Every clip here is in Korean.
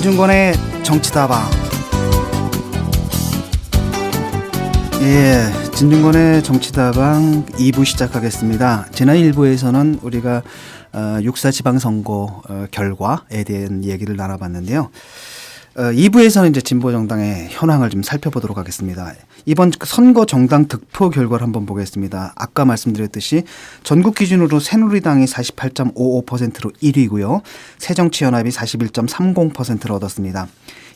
진중권의 정치다방. 예, 진중권의 정치다방 2부 시작하겠습니다. 지난 1부에서는 우리가 6.4 지방선거 결과에 대한 얘기를 나눠봤는데요. 2부에서는 이제 진보정당의 현황을 좀 살펴보도록 하겠습니다. 이번 선거 정당 득표 결과를 한번 보겠습니다. 아까 말씀드렸듯이 전국 기준으로 새누리당이 48.55%로 1위고요. 새정치연합이 41.30%를 얻었습니다.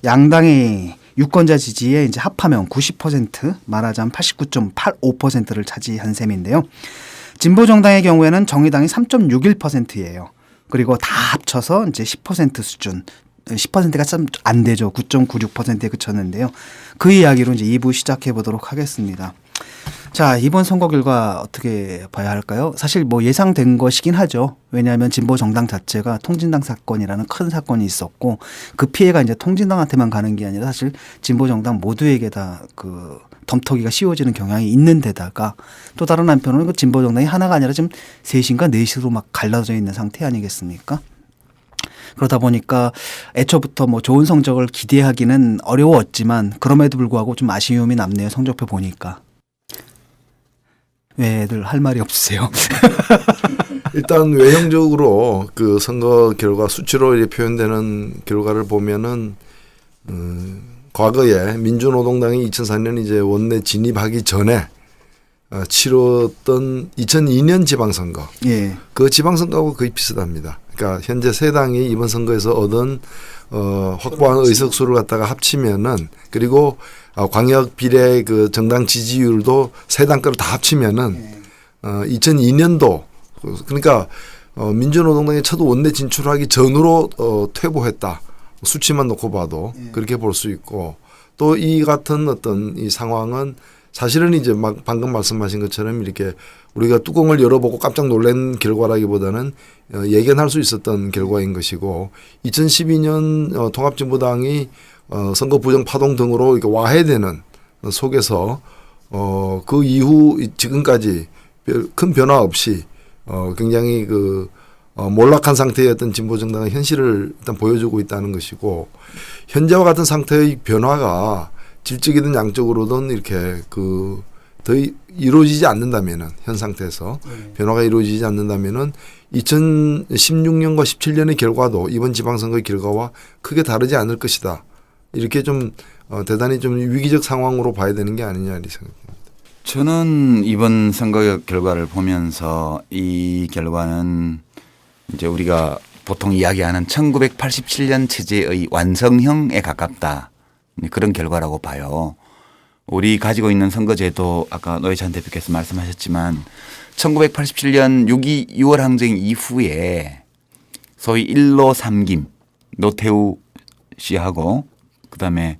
양당의 유권자 지지에 이제 합하면 90%, 말하자면 89.85%를 차지한 셈인데요. 진보정당의 경우에는 정의당이 3.61%예요. 그리고 다 합쳐서 이제 10% 수준. 10%가 좀 안 되죠. 9.96%에 그쳤는데요. 그 이야기로 이제 2부 시작해 보도록 하겠습니다. 자, 이번 선거 결과 어떻게 봐야 할까요? 사실 뭐 예상된 것이긴 하죠. 왜냐하면 진보 정당 자체가 통진당 사건이라는 큰 사건이 있었고 그 피해가 이제 통진당한테만 가는 게 아니라 사실 진보 정당 모두에게 다 그 덤터기가 씌워지는 경향이 있는 데다가 또 다른 한편으로는 그 진보 정당이 하나가 아니라 지금 셋인가 넷으로 막 갈라져 있는 상태 아니겠습니까? 그러다 보니까 애초부터 뭐 좋은 성적을 기대하기는 어려웠지만 그럼에도 불구하고 좀 아쉬움이 남네요. 성적표 보니까. 왜들 할 말이 없으세요? 일단 외형적으로 그 선거 결과 수치로 이렇게 표현되는 결과를 보면은 과거에 민주노동당이 2004년 이제 원내 진입하기 전에 치렀던 2002년 지방선거. 예. 그 지방선거하고 거의 비슷합니다. 그러니까 현재 세 당이 이번 선거에서 얻은 확보한 의석수를 갖다가 합치면은 그리고 광역 비례 그 정당 지지율도 세 당 거를 다 합치면은 2002년도 그러니까 민주노동당이 첫 원내 진출하기 전으로 퇴보했다. 수치만 놓고 봐도 그렇게 볼 수 있고 또 이 같은 어떤 이 상황은 사실은 이제 막 방금 말씀하신 것처럼 이렇게 우리가 뚜껑을 열어보고 깜짝 놀란 결과라기보다는 예견할 수 있었던 결과인 것이고 2012년 통합진보당이 선거 부정 파동 등으로 이렇게 와해되는 속에서 그 이후 지금까지 큰 변화 없이 굉장히 그 몰락한 상태였던 진보정당의 현실을 일단 보여주고 있다는 것이고 현재와 같은 상태의 변화가 질적이든 양적으로든 이렇게 그 더 이루어지지 않는다면은 현 상태에서 변화가 이루어지지 않는다면은 2016년과 17년의 결과도 이번 지방선거의 결과와 크게 다르지 않을 것이다. 이렇게 좀 대단히 좀 위기적 상황으로 봐야 되는 게 아니냐 이렇게 생각합니다. 저는 이번 선거 결과를 보면서 이 결과는 이제 우리가 보통 이야기하는 1987년 체제의 완성형에 가깝다. 그런 결과라고 봐요. 우리 가지고 있는 선거제도 아까 노회찬 대표께서 말씀하셨지만 1987년 6.2 항쟁 이후에 소위 1로 3김 노태우 씨하고 그다음에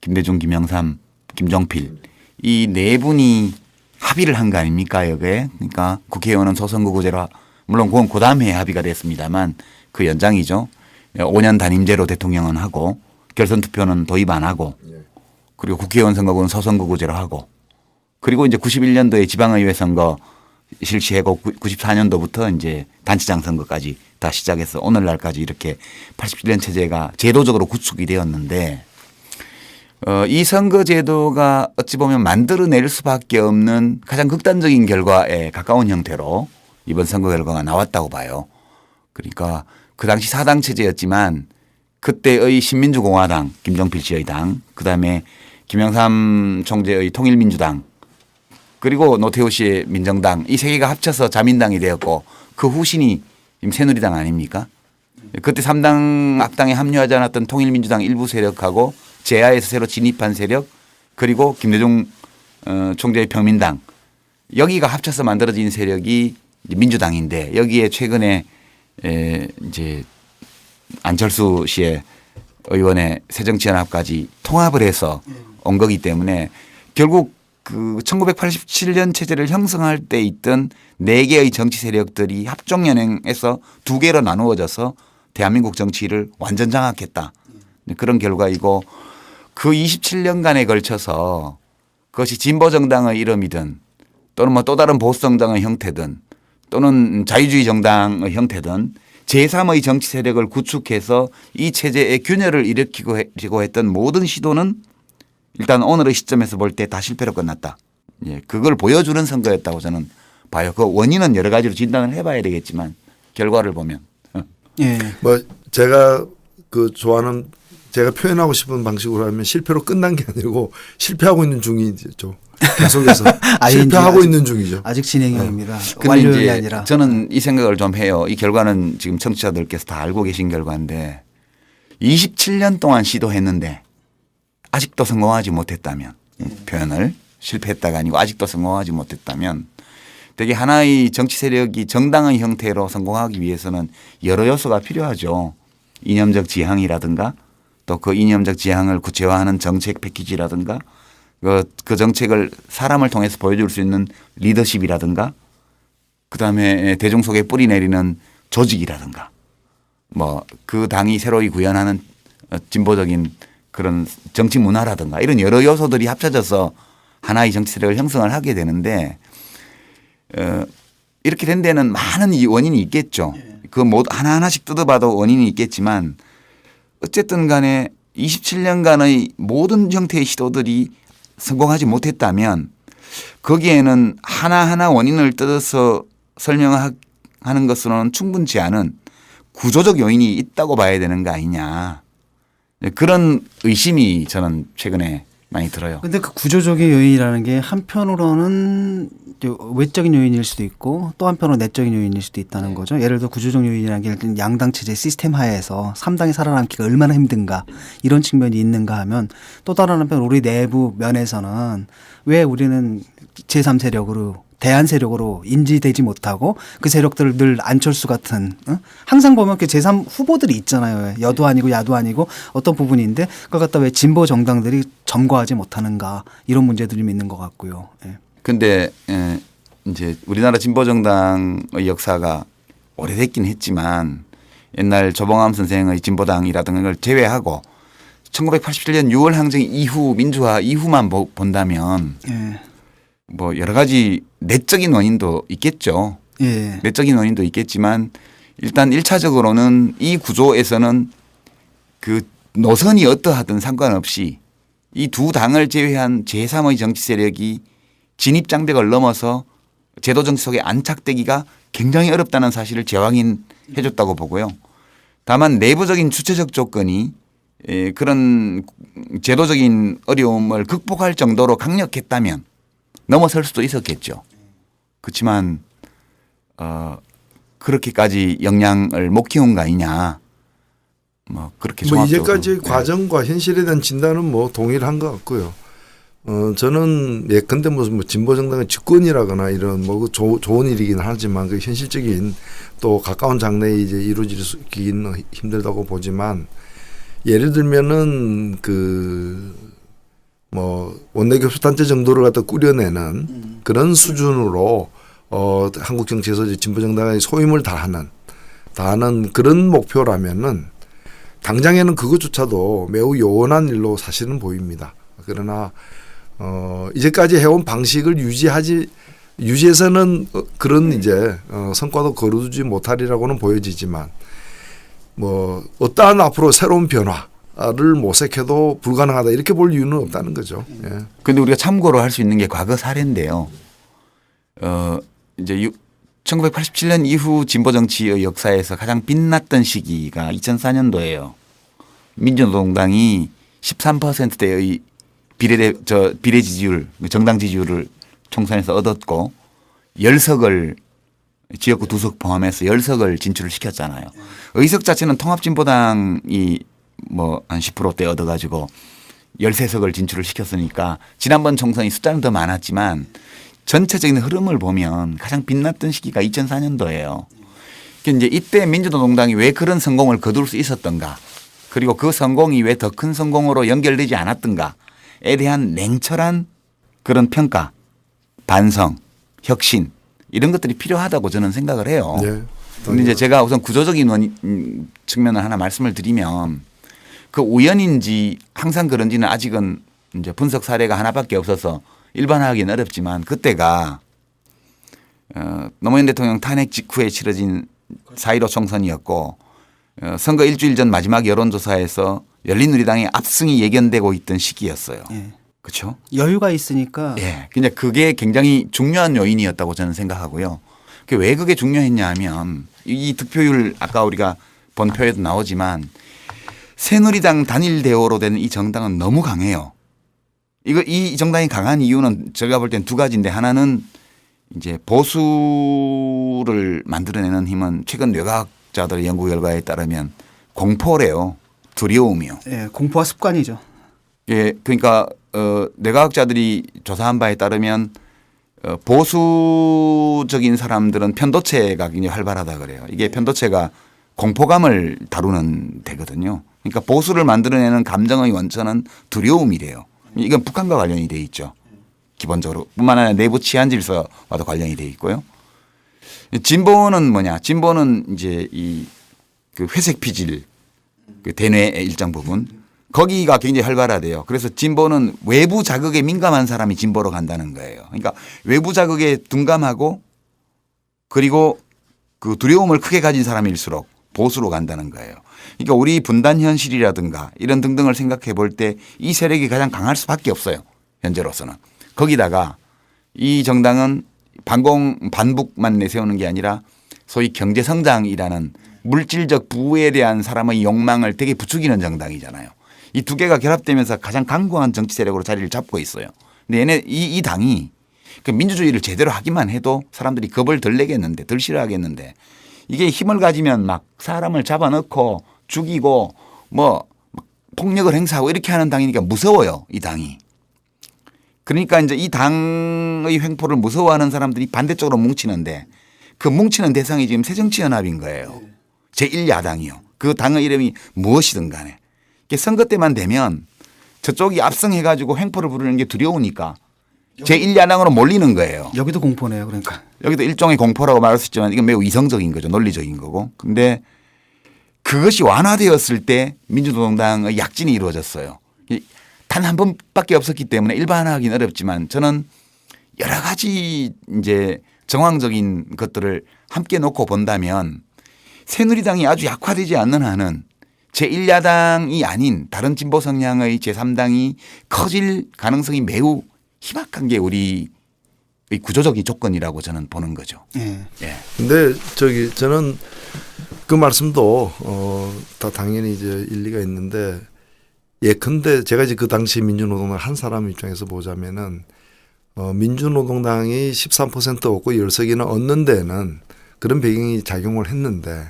김대중, 김영삼, 김종필 이 네 분이 합의를 한 거 아닙니까 여기에. 그러니까 국회의원은 소선거구제로 물론 그건 그 다음에 합의가 됐습니다만 그 연장이죠. 5년 단임제로 대통령은 하고 결선 투표는 도입 안 하고 그리고 국회의원 선거구는 소선거구제로 하고 그리고 이제 91년도에 지방의회 선거 실시하고 94년도부터 이제 단체장 선거까지 다 시작해서 오늘날까지 이렇게 87년 체제가 제도적으로 구축이 되었는데 이 선거제도가 어찌 보면 만들어낼 수밖에 없는 가장 극단적인 결과에 가까운 형태로 이번 선거 결과가 나왔다고 봐요. 그러니까 그 당시 사당 체제였지만 그때의 신민주공화당 김종필 씨의 당 그다음에 김영삼 총재의 통일민주당 그리고 노태우 씨의 민정당 이 세 개가 합쳐서 자민당이 되었고 그 후신이 지금 새누리당 아닙니까? 그때 3당 악당에 합류하지 않았던 통일민주당 일부 세력하고 제야에서 새로 진입한 세력 그리고 김대중 총재의 평민당 여기가 합쳐서 만들어진 세력이 민주당인데 여기에 최근에 이제 안철수 씨의 의원의 새정치연합까지 통합을 해서 온 거기 때문에 결국 그 1987년 체제를 형성할 때 있던 4개의 정치 세력들이 합종연행해서 2개로 나누어져서 대한민국 정치를 완전 장악했다. 그런 결과이고 그 27년간에 걸쳐서 그것이 진보정당의 이름이든 또는 뭐 또 다른 보수정당의 형태든 또는 자유주의 정당의 형태든 제3의 정치 세력을 구축해서 이 체제에 균열을 일으키고 했던 모든 시도는 일단 오늘의 시점에서 볼 때 다 실패로 끝났다. 예, 그걸 보여주는 선거였다고 저는 봐요. 그 원인은 여러 가지로 진단을 해봐야 되겠지만 결과를 보면. 예. 뭐 제가 그 좋아하는 제가 표현하고 싶은 방식으로 하면 실패로 끝난 게 아니고 실패하고 있는 중이죠. 계속해서 실패하고 있는 중이죠. 아직 진행형입니다. 근데 완료형이 이제 아니라. 저는 이 생각을 좀 해요. 이 결과는 지금 청취자들께서 다 알고 계신 결과인데 27년 동안 시도했는데 아직도 성공하지 못했다면 표현을 실패했다가 아니고 아직도 성공하지 못했다면 되게 하나의 정치 세력이 정당의 형태로 성공하기 위해서는 여러 요소가 필요하죠. 이념적 지향이라든가 또 그 이념적 지향을 구체화하는 정책 패키지라든가 그 정책을 사람을 통해서 보여줄 수 있는 리더십이라든가 그다음에 대중 속에 뿌리 내리는 조직이라든가 뭐 그 당이 새로이 구현하는 진보적인 그런 정치 문화라든가 이런 여러 요소들이 합쳐져서 하나의 정치 세력을 형성을 하게 되는데 이렇게 된 데는 많은 원인이 있겠죠. 그 하나하나씩 뜯어봐도 원인이 있겠지만 어쨌든 간에 27년간의 모든 형태의 시도들이 성공하지 못했다면 거기에는 하나하나 원인을 뜯어서 설명하는 것으로는 충분치 않은 구조적 요인이 있다고 봐야 되는 거 아니냐. 그런 의심이 저는 최근에 많이 들어요. 근데 그 구조적인 요인이라는 게 한편으로는 외적인 요인일 수도 있고 또 한편으로 내적인 요인일 수도 있다는 거죠. 예를 들어 구조적 요인이라는 게 일단 양당 체제 시스템 하에서 3당이 살아남기가 얼마나 힘든가 이런 측면이 있는가 하면 또 다른 한편 우리 내부 면에서는 왜 우리는 제3세력으로 대한 세력으로 인지되지 못하고 그 세력들을 늘 안철수 같은 항상 보면 그 제3 후보들이 있잖아요. 여도 아니고 야도 아니고 어떤 부분인데 그걸 갖다 왜 진보 정당들이 점거하지 못하는가 이런 문제들이 있는 것 같고요. 예. 근데 이제 우리나라 진보 정당의 역사가 오래됐긴 했지만 옛날 조봉암 선생의 진보당이라든가 걸 제외하고 1987년 6월 항쟁 이후 민주화 이후만 본다면 예. 뭐 여러 가지 내적인 원인도 있겠죠. 예. 내적인 원인도 있겠지만 일단 1차적으로는 이 구조에서는 그 노선이 어떠하든 상관없이 이 두 당을 제외한 제3의 정치 세력이 진입장벽을 넘어서 제도 정치 속에 안착되기가 굉장히 어렵다는 사실을 재확인해 줬다고 보고요. 다만 내부적인 주체적 조건이 그런 제도적인 어려움을 극복할 정도로 강력했다면 넘어설 수도 있었겠죠. 그렇지만 그렇게까지 역량을 못 키운 거 아니냐. 뭐 그렇게 뭐 종합적으로. 이제까지 과정과 현실에 대한 진단은 뭐 동일한 것 같고요. 저는 예컨대 무슨 뭐 진보 정당의 집권이라거나 이런 뭐 좋은 일이긴 하지만 그 현실적인 또 가까운 장래에 이제 이루어지기는 힘들다고 보지만 예를 들면은 그 뭐 원내교섭단체 정도를 갖다 꾸려내는 그런 수준으로 한국 정치에서 이제 진보 정당의 소임을 다하는 그런 목표라면은 당장에는 그것조차도 매우 요원한 일로 사실은 보입니다. 그러나 이제까지 해온 방식을 유지해서는 그런 이제 성과도 거두지 못하리라고는 보여지지만 뭐 어떠한 앞으로 새로운 변화를 모색해도 불가능하다 이렇게 볼 이유는 없다는 거죠. 예. 근데 우리가 참고로 할 수 있는 게 과거 사례인데요. 이제 1987년 이후 진보 정치의 역사에서 가장 빛났던 시기가 2004년도예요. 민주노동당이 13%대의 비례 지지율, 정당 지지율을 총선에서 얻었고 10석을 지역구 2석 포함해서 10석을 진출을 시켰잖아요. 의석 자체는 통합진보당이 뭐 한 10%대 얻어가지고 13석을 진출을 시켰으니까 지난번 총선이 숫자는 더 많았지만 전체적인 흐름을 보면 가장 빛났던 시기가 2004년도예요. 이제 이때 민주노동당이 왜 그런 성공을 거둘 수 있었던가 그리고 그 성공이 왜 더 큰 성공으로 연결되지 않았던가에 대한 냉철한 그런 평가, 반성, 혁신 이런 것들이 필요하다고 저는 생각을 해요. 그런데 이제 제가 우선 구조적인 측면을 하나 말씀을 드리면 그 우연인지 항상 그런지는 아직은 이제 분석 사례가 하나밖에 없어서 일반화하기는 어렵지만 그때가 노무현 대통령 탄핵 직후에 치러진 4.15 총선이었고 선거 일주일 전 마지막 여론조사에서 열린우리당의 압승이 예견되고 있던 시기였어요. 예. 그렇죠? 여유가 있으니까 예. 근데 그게 굉장히 중요한 요인이었다고 저는 생각하고요. 왜 그게 중요했냐 하면 이 득표율 아까 우리가 본 표에도 나오지만 새누리당 단일 대오로 된 이 정당은 너무 강해요. 이 정당이 강한 이유는 제가 볼 땐 두 가지인데 하나는 이제 보수를 만들어내는 힘은 최근 뇌과학자들의 연구 결과에 따르면 공포래요. 두려움이요. 예, 공포와 습관이죠. 예, 그러니까 뇌과학자들이 조사한 바에 따르면 보수적인 사람들은 편도체가 굉장히 활발하다 그래요. 이게 편도체가 공포감을 다루는 데거든요. 그러니까 보수를 만들어내는 감정의 원천은 두려움이래요. 이건 북한과 관련이 돼 있죠. 기본적으로 뿐만 아니라 내부 치안 질서와도 관련이 돼 있고요. 진보는 뭐냐? 진보는 이제 그 회색 피질 그 대뇌의 일정 부분 거기가 굉장히 활발하대요. 그래서 진보는 외부 자극에 민감한 사람이 진보로 간다는 거예요. 그러니까 외부 자극에 둔감하고 그리고 그 두려움을 크게 가진 사람일수록 보수로 간다는 거예요. 그러니까 우리 분단 현실이라든가 이런 등등을 생각해 볼 때 이 세력이 가장 강할 수밖에 없어요. 현재로서는. 거기다가 이 정당은 반북만 내세우는 게 아니라 소위 경제성장이라는 물질적 부에 대한 사람의 욕망을 되게 부추기는 정당이잖아요. 이 두 개가 결합되면서 가장 강고한 정치 세력으로 자리를 잡고 있어요. 근데 얘네 이 당이 그 민주주의를 제대로 하기만 해도 사람들이 겁을 덜 내겠는데 덜 싫어하겠는데 이게 힘을 가지면 막 사람을 잡아넣고 죽이고 뭐 폭력을 행사하고 이렇게 하는 당이니까 무서워요. 이 당이. 그러니까 이제 이 당의 횡포를 무서워하는 사람들이 반대쪽으로 뭉치는데 그 뭉치는 대상이 지금 새정치연합인 거예요. 제1야당이요. 그 당의 이름이 무엇이든 간에. 선거 때만 되면 저쪽이 압승해가지고 횡포를 부르는 게 두려우니까 제1야당으로 몰리는 거예요. 여기도 공포네요. 그러니까. 여기도 일종의 공포라고 말할 수 있지만 이건 매우 이성적인 거죠. 논리적인 거고. 근데 그것이 완화되었을 때 민주노동당의 약진이 이루어졌어요. 단 한 번밖에 없었기 때문에 일반화하기는 어렵지만 저는 여러 가지 이제 정황적인 것들을 함께 놓고 본다면 새누리당이 아주 약화되지 않는 한은 제1야당이 아닌 다른 진보 성향의 제3당이 커질 가능성이 매우 희박한 게 우리의 구조적인 조건이라고 저는 보는 거죠. 예. 예. 근데 저는 그 말씀도 다 당연히 이제 일리가 있는데 예컨대 제가 이제 그 당시 민주노동당 한 사람 입장에서 보자면은 민주노동당이 13% 얻고 10석이나 얻는 데는 그런 배경이 작용을 했는데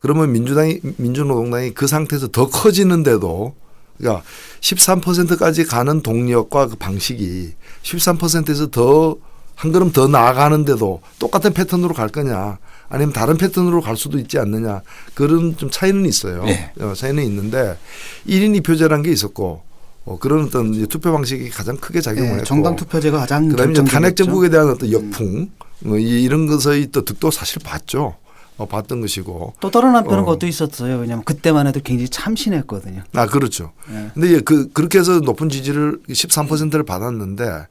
그러면 민주노동당이 그 상태에서 더 커지는데도 그러니까 13%까지 가는 동력과 그 방식이 13%에서 더 한 걸음 더 나아가는데도 똑같은 패턴으로 갈 거냐 아니면 다른 패턴으로 갈 수도 있지 않느냐 그런 좀 차이는 있어요. 네. 차이는 있는데 1인 2표제라는 게 있었고 그런 어떤 이제 투표 방식이 가장 크게 작용을 했고 정당 투표제가 가장 그다음에 이제 탄핵 결정적이었죠. 정국에 대한 어떤 역풍 이런 것의 또 득도 사실 봤죠. 봤던 것이고 또 다른 한편은 것도 있었어요. 왜냐하면 그때만 해도 굉장히 참신했거든요. 그렇죠. 예. 근데 이제 그렇게 해서 높은 지지를 13%를 받았는데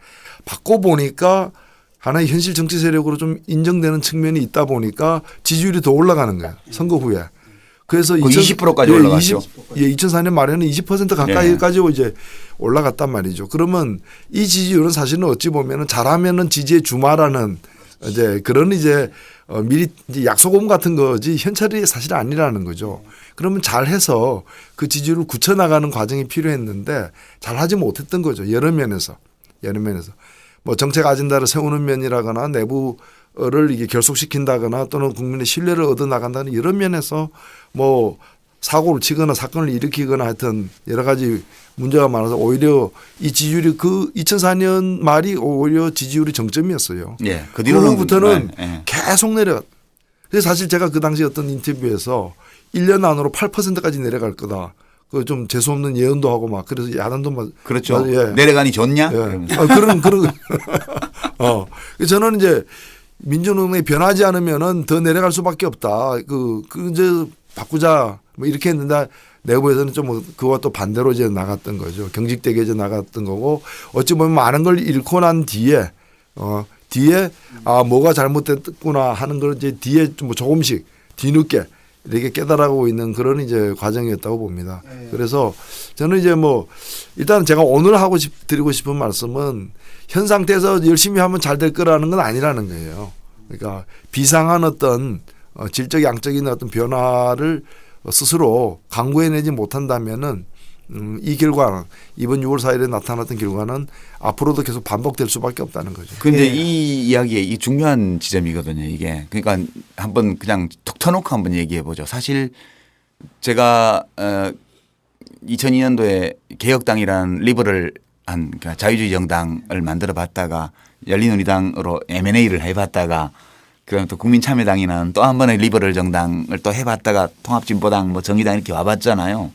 받고 보니까 하나의 현실 정치 세력으로 좀 인정되는 측면이 있다 보니까 지지율이 더 올라가는 거예요. 선거 후에. 그래서 20%까지 올라갔죠. 2004년 말에는 20% 가까이까지 이제 올라갔단 말이죠. 그러면 이 지지율은 사실은 어찌 보면은 잘하면은 지지에 주마라는 이제 그런 이제 미리 이제 약속음 같은 거지 현찰이 사실 아니라는 거죠. 그러면 잘해서 그 지지율을 굳혀나가는 과정이 필요했는데 잘하지 못했던 거죠. 여러 면에서. 뭐 정책 아젠다를 세우는 면이라거나 내부를 이게 결속시킨다거나 또는 국민의 신뢰를 얻어 나간다는 여러 면에서 뭐 사고를 치거나 사건을 일으키거나 하여튼 여러 가지 문제가 많아서 오히려 이 지지율이 그 2004년 말이 오히려 지지율이 정점이었어요. 예. 그 후부터는 예. 계속 내려갔. 그래서 사실 제가 그 당시 어떤 인터뷰에서 1년 안으로 8%까지 내려갈 거다. 그 좀 재수 없는 예언도 하고 막 그래서 야단도 막 그렇죠. 예. 내려가니 좋냐? 예. 그런 저는 이제 민주노동이 변하지 않으면은 더 내려갈 수밖에 없다. 그 이제 바꾸자 뭐 이렇게 했는데 내부에서는 좀 그와 또 반대로 이제 나갔던 거죠. 경직되게 이제 나갔던 거고 어찌 보면 많은 걸 잃고 난 뒤에 뒤에 뭐가 잘못됐구나 하는 걸 이제 뒤에 좀 조금씩 뒤늦게 이렇게 깨달아가고 있는 그런 이제 과정이었다고 봅니다. 그래서 저는 이제 뭐 일단 제가 오늘 드리고 싶은 말씀은 현 상태에서 열심히 하면 잘 될 거라는 건 아니라는 거예요. 그러니까 비상한 어떤 질적 양적인 어떤 변화를 스스로 강구해내지 못한다면은 이 결과 이번 6월 4일에 나타났던 결과는 앞으로도 계속 반복될 수밖에 없다는 거죠. 근데 이 이야기의 이 중요한 지점이거든요. 이게 그러니까 한번 그냥 톡 터놓고 한번 얘기해 보죠. 사실 제가 2002년도에 개혁당이라는 리버럴한 그러니까 자유주의 정당을 만들어 봤다가 열린우리당으로 M&A를 해봤다가 그다음에 또 국민참여당이라는 또 한 번의 리버럴 정당을 또 해봤다가 통합진보당 뭐 정의당 이렇게 와봤잖아요.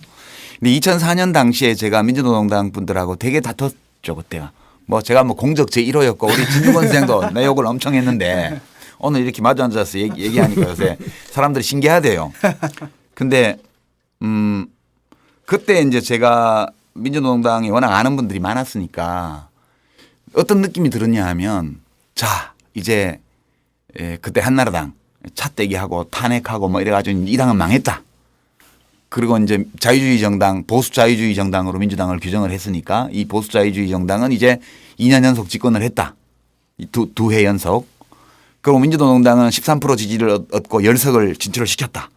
근데 2004년 당시에 제가 민주노동당 분들하고 되게 다퉜죠 그때가. 뭐 제가 뭐 공적 제1호였고 우리 진중권 선생도 내 욕을 엄청 했는데 오늘 이렇게 마주 앉아서 얘기하니까 요새 사람들이 신기하대요. 근데 그때 이제 제가 민주노동당에 워낙 아는 분들이 많았으니까 어떤 느낌이 들었냐 하면 자 이제 그때 한나라당 차떼기하고 탄핵하고 뭐 이래가지고 이 당은 망했다. 그리고 이제 자유주의 정당 보수 자유주의 정당으로 민주당을 규정을 했으니까 이 보수 자유주의 정당은 이제 2년 연속 집권을 했다. 두 해 연속. 그리고 민주노동당은 13% 지지를 얻고 열석을 진출을 시켰다.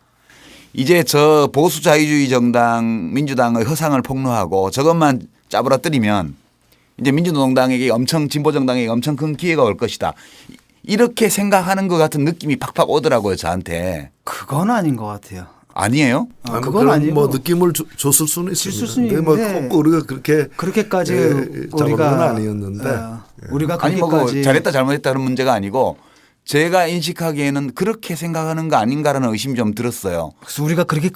이제 저 보수 자유주의 정당 민주당의 허상을 폭로하고 저것만 짜부라뜨리면 이제 민주노동당에게 엄청 진보 정당에게 엄청 큰 기회가 올 것이다. 이렇게 생각하는 것 같은 느낌이 팍팍 오더라고요 저한테. 그건 아닌 것 같아요. 아니에요? 그건 아니고 뭐 느낌을 줬을 수는 있습니다. 근데 뭐 꼭 우리가 그렇게까지 작업은 우리가 아니었는데 우리가 아니 뭐 그렇게까지 잘했다 잘못했다는 문제가 아니고 제가 인식하기에는 그렇게 생각하는 거 아닌가라는 의심이 좀 들었어요. 그래서 우리가 그렇게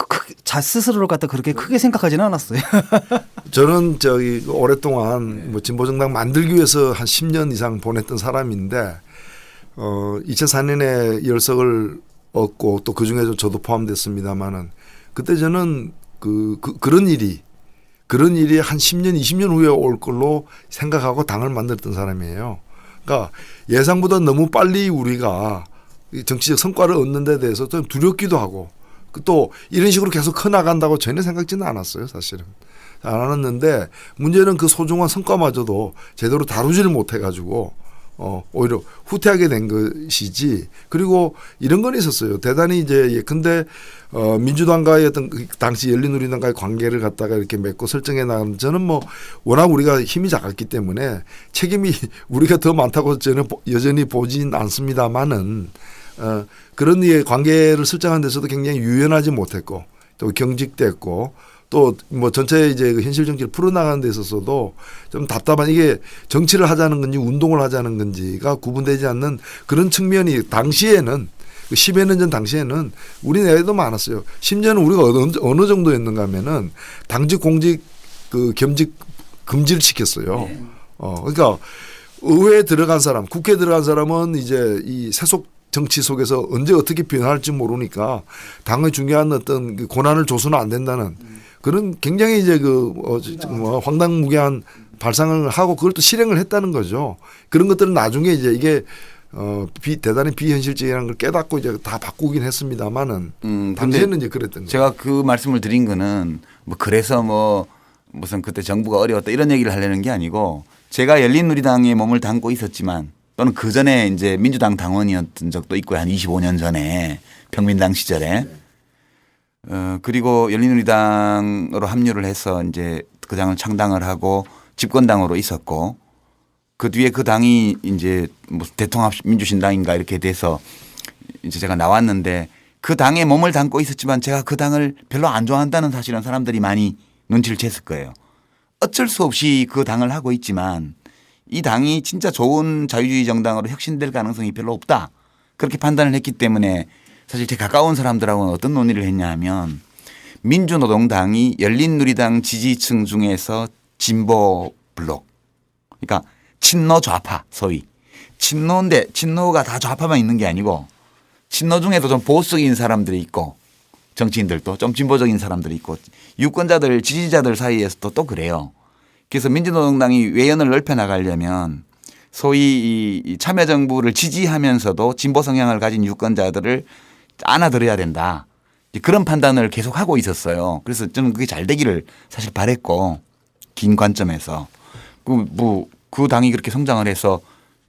자 스스로를 갖다 그렇게 크게 생각하지는 않았어요. 저는 저기 오랫동안 뭐 진보정당 만들기 위해서 한 10년 이상 보냈던 사람인데 2004년에 열석을 얻고 또 그중에 저도 포함됐습니다마는 그때 저는 그런 일이 한 10년 20년 후에 올 걸로 생각하고 당을 만들었던 사람이에요. 그러니까 예상보다 너무 빨리 우리가 정치적 성과를 얻는 데 대해서 좀 두렵기도 하고 또 이런 식으로 계속 커나간다고 전혀 생각지는 않았어요 사실은. 안 않았는데 문제는 그 소중한 성과마저도 제대로 다루지를 못해가지고 오히려 후퇴하게 된 것이지. 그리고 이런 건 있었어요. 대단히 이제 예컨대 민주당과의 어떤 당시 열린우리당과의 관계를 갖다가 이렇게 맺고 설정해 나가는 저는 뭐 워낙 우리가 힘이 작았기 때문에 책임이 우리가 더 많다고 저는 여전히 보진 않습니다만은 그런 예 관계를 설정하는 데서도 굉장히 유연하지 못했고 또 경직됐고 또 뭐 전체 이제 그 현실 정치를 풀어나가는 데 있어서도 좀 답답한 이게 정치를 하자는 건지 운동을 하자는 건지가 구분되지 않는 그런 측면이 당시에는 10여 년 전 당시에는 우리 내에도 많았어요. 심지어는 우리가 어느 정도였는가 하면은 당직 공직 겸직 금지를 시켰어요. 그러니까 의회에 들어간 사람, 국회에 들어간 사람은 이제 이 세속 정치 속에서 언제 어떻게 변할지 모르니까 당의 중요한 어떤 그 고난을 줘서는 안 된다는 그런 굉장히 이제 황당무계한 발상을 하고 그걸 또 실행을 했다는 거죠. 그런 것들은 나중에 이제 이게 대단히 비현실적이라는 걸 깨닫고 이제 다 바꾸긴 했습니다만은 당시에는 이제 그랬던 거죠. 제가 그 말씀을 드린 거는 뭐 그래서 뭐 무슨 그때 정부가 어려웠다 이런 얘기를 하려는 게 아니고 제가 열린우리당에 몸을 담고 있었지만 또는 그 전에 이제 민주당 당원이었던 적도 있고요. 한 25년 전에 평민당 시절에. 그리고 열린우리당으로 합류를 해서 이제 그 당을 창당을 하고 집권당으로 있었고 그 뒤에 그 당이 이제 뭐 대통합민주신당인가 이렇게 돼서 이제 제가 나왔는데 그 당에 몸을 담고 있었지만 제가 그 당을 별로 안 좋아한다는 사실은 사람들이 많이 눈치를 챘을 거예요. 어쩔 수 없이 그 당을 하고 있지만 이 당이 진짜 좋은 자유주의 정당으로 혁신될 가능성이 별로 없다. 그렇게 판단을 했기 때문에 사실 제 가까운 사람들하고는 어떤 논의를 했냐 하면 민주노동당이 열린우리당 지지층 중에서 진보 블록 그러니까 친노 좌파 소위 친노인데 친노가 다 좌파만 있는 게 아니고 친노 중에도 좀 보수적인 사람들이 있고 정치인들도 좀 진보적인 사람들이 있고 유권자들 지지자들 사이에서도 또 그래요. 그래서 민주노동당이 외연을 넓혀 나가려면 소위 이 참여정부를 지지하면서도 진보 성향을 가진 유권자들을 안아들어야 된다. 이제 그런 판단을 계속 하고 있었어요. 그래서 저는 그게 잘 되기를 사실 바랬고 긴 관점에서 그 당이 그렇게 성장을 해서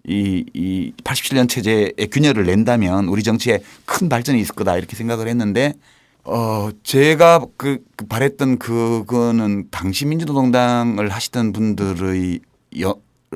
이 87년 체제의 균열을 낸다면 우리 정치에 큰 발전이 있을 거다 이렇게 생각을 했는데 제가 그 바랬던 그거는 당시 민주노동당을 하시던 분들의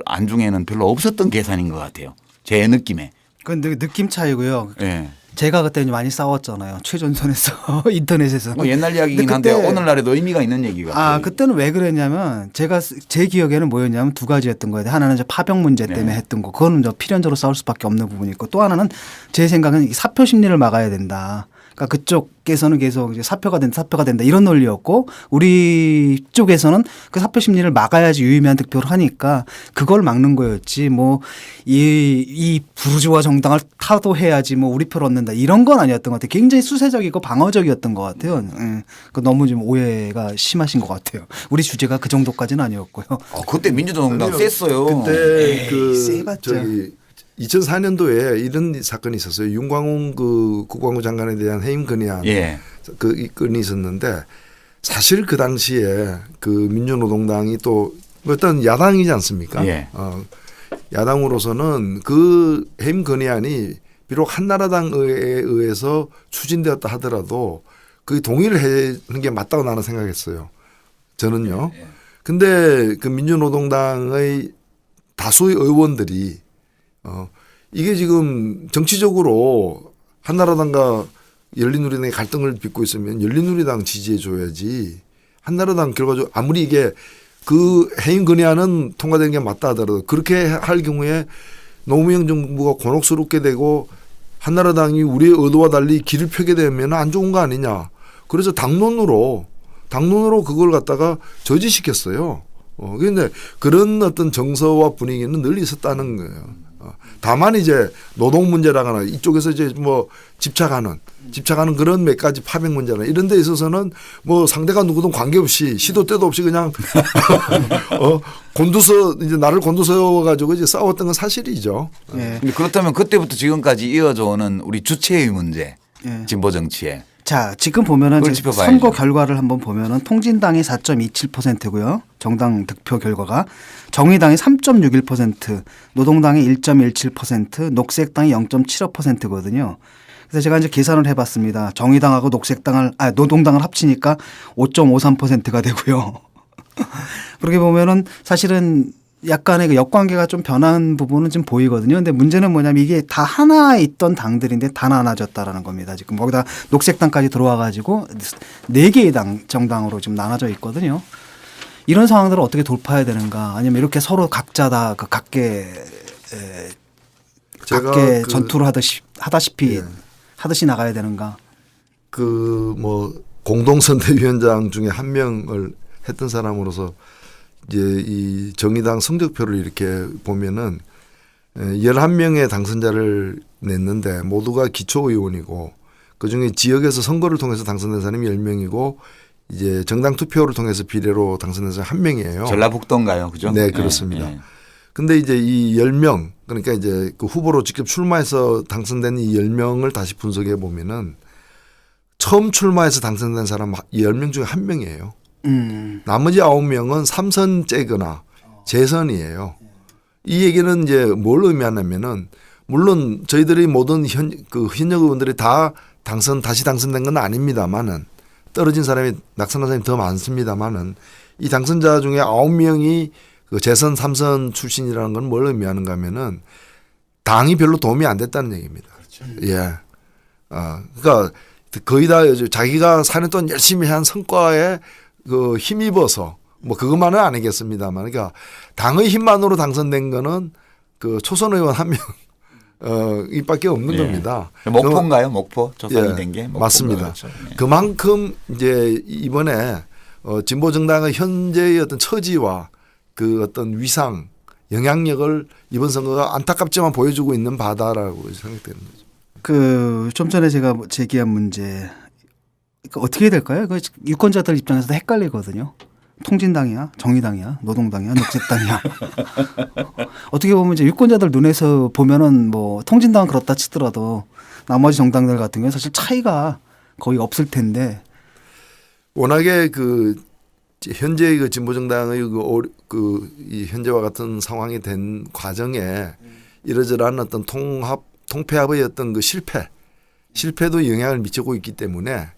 안중에는 별로 없었던 계산인 것 같아요. 제 느낌에. 그건 느낌 차이고요. 예. 제가 그때 많이 싸웠잖아요. 최전선에서 인터넷에서. 뭐 옛날 이야기긴 근데 한데 그때 오늘날에도 의미가 있는 얘기 같아요. 그때는 왜 그랬냐면 제 기억에는 뭐였냐면 두 가지였던 거예요. 하나는 이제 파병 문제 때문에 네. 했던 거. 그거는 필연적으로 싸울 수밖에 없는 부분이 있고 또 하나는 제 생각은 이 사표 심리를 막아야 된다. 그러니까 그쪽에서는 계속 이제 사표가 된다 이런 논리였고 우리 쪽에서는 그 사표 심리를 막아야지 유의미한 득표를 하니까 그걸 막는 거였지 뭐 이 부르주아 정당을 타도해야지 뭐 우리 표를 얻는다 이런 건 아니었던 것 같아요. 굉장히 수세적이고 방어적이었던 것 같아요. 그 너무 좀 오해가 심하신 것 같아요. 우리 주제가 그 정도까지는 아니었고요. 그때 민주노동당 셌어요. 그때 세봤죠. 2004년도에 이런 사건이 있었어요. 윤광훈 그 국방부 장관에 대한 해임 건의안 예. 그 건이 있었는데 사실 그 당시에 그 민주노동당이 또 어떤 야당이지 않습니까? 예. 야당으로서는 그 해임 건의안이 비록 한나라당에 의해서 추진되었다 하더라도 그 동의를 하는 게 맞다고 나는 생각했어요. 저는요. 근데 그 민주노동당의 다수의 의원들이 이게 지금 정치적으로 한나라당과 열린우리당의 갈등을 빚고 있으면 열린우리당 지지해 줘야지 한나라당 결과적으로 아무리 이게 그 해임 건의안은 통과된 게 맞다 하더라도 그렇게 할 경우에 노무현 정부가 곤혹스럽게 되고 한나라당이 우리의 의도와 달리 길을 펴게 되면 안 좋은 거 아니냐. 그래서 당론으로 그걸 갖다가 저지시켰어요. 그런데 그런 어떤 정서와 분위기는 늘 있었다는 거예요. 다만 이제 노동 문제라거나 이쪽에서 이제 뭐 집착하는 그런 몇 가지 파병 문제나 이런 데 있어서는 뭐 상대가 누구든 관계없이 시도 때도 없이 그냥 이제 나를 곤두세워 가지고 이제 싸웠던 건 사실이죠. 예. 근데 그렇다면 그때부터 지금까지 이어져 오는 우리 주체의 문제, 예. 진보 정치에. 자, 지금 보면은 그걸 지금 짚어봐야죠. 선거 결과를 한번 보면은 통진당이 4.27%고요. 정당 득표 결과가 정의당이 3.61%, 노동당이 1.17%, 녹색당이 0.75%거든요. 그래서 제가 이제 계산을 해봤습니다. 정의당하고 노동당을 합치니까 5.53%가 되고요. 그렇게 보면은 사실은 약간의 그 역관계가 좀 변한 부분은 좀 보이거든요. 근데 문제는 뭐냐면 이게 다 하나 있던 당들인데 다 나눠졌다라는 겁니다. 지금 거기다 녹색당까지 들어와 가지고 4개의 정당으로 지금 나눠져 있거든요. 이런 상황들을 어떻게 돌파해야 되는가 아니면 이렇게 서로 각자 다 그 각계 전투를 하다시피 하듯이 나가야 되는가. 그 뭐 공동선대위원장 중에 한 명을 했던 사람으로서 이제 이 정의당 성적표를 이렇게 보면은 11명의 당선자를 냈는데 모두가 기초의원이고 그중에 지역에서 선거를 통해서 당선된 사람이 10명이고 이제 정당 투표를 통해서 비례로 당선된 사람이 1명이에요. 전라북도인가요? 그죠? 네, 그렇습니다. 네. 근데 이제 이 10명 그러니까 이제 그 후보로 직접 출마해서 당선된 이 10명을 다시 분석해 보면은 처음 출마해서 당선된 사람 10명 중에 1명이에요. 나머지 9명은 3선째거나 재선이에요. 이 얘기는 이제 뭘 의미하냐면은 물론 저희들이 모든 현역 의원들이 다 다시 당선된 건 아닙니다만은 떨어진 사람이 낙선한 사람이 더 많습니다만은 이 당선자 중에 9명이 그 재선 3선 출신이라는 건 뭘 의미하는가 하면은 당이 별로 도움이 안 됐다는 얘기입니다. 그렇죠. 예. 그러니까 거의 다 자기가 4년 동안 열심히 한 성과에 그 힘입어서 뭐 그것만은 아니겠습니다만 그러니까 당의 힘만으로 당선된 거는 그 초선 의원 1명 이밖에 없는 겁니다. 목포인가요? 목포 조선이 된 게 맞습니다. 그렇죠. 네. 그만큼 이제 이번에 진보 정당의 현재의 어떤 처지와 그 어떤 위상, 영향력을 이번 선거가 안타깝지만 보여주고 있는 바다라고 생각되는 거죠. 그 좀 전에 제가 제기한 문제 어떻게 해야 될까요? 그 유권자들 입장에서도 헷갈리거든요. 통진당이야, 정의당이야, 노동당이야, 녹색당이야. 어떻게 보면 이제 유권자들 눈에서 보면은 뭐 통진당은 그렇다 치더라도 나머지 정당들 같은 경우는 사실 차이가 거의 없을 텐데. 워낙에 그 현재 그 진보정당의 이 현재와 같은 상황이 된 과정에 이러저러한 어떤 통폐합의 어떤 그 실패도 영향을 미치고 있기 때문에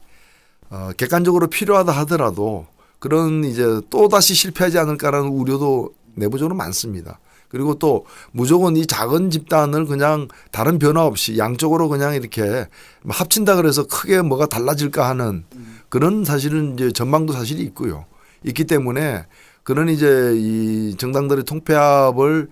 객관적으로 필요하다 하더라도 그런 이제 또 다시 실패하지 않을까라는 우려도 내부적으로 많습니다. 그리고 또 무조건 이 작은 집단을 그냥 다른 변화 없이 양쪽으로 그냥 이렇게 합친다 그래서 크게 뭐가 달라질까 하는 그런 사실은 이제 전망도 사실이 있고요. 있기 때문에 그런 이제 이 정당들의 통폐합을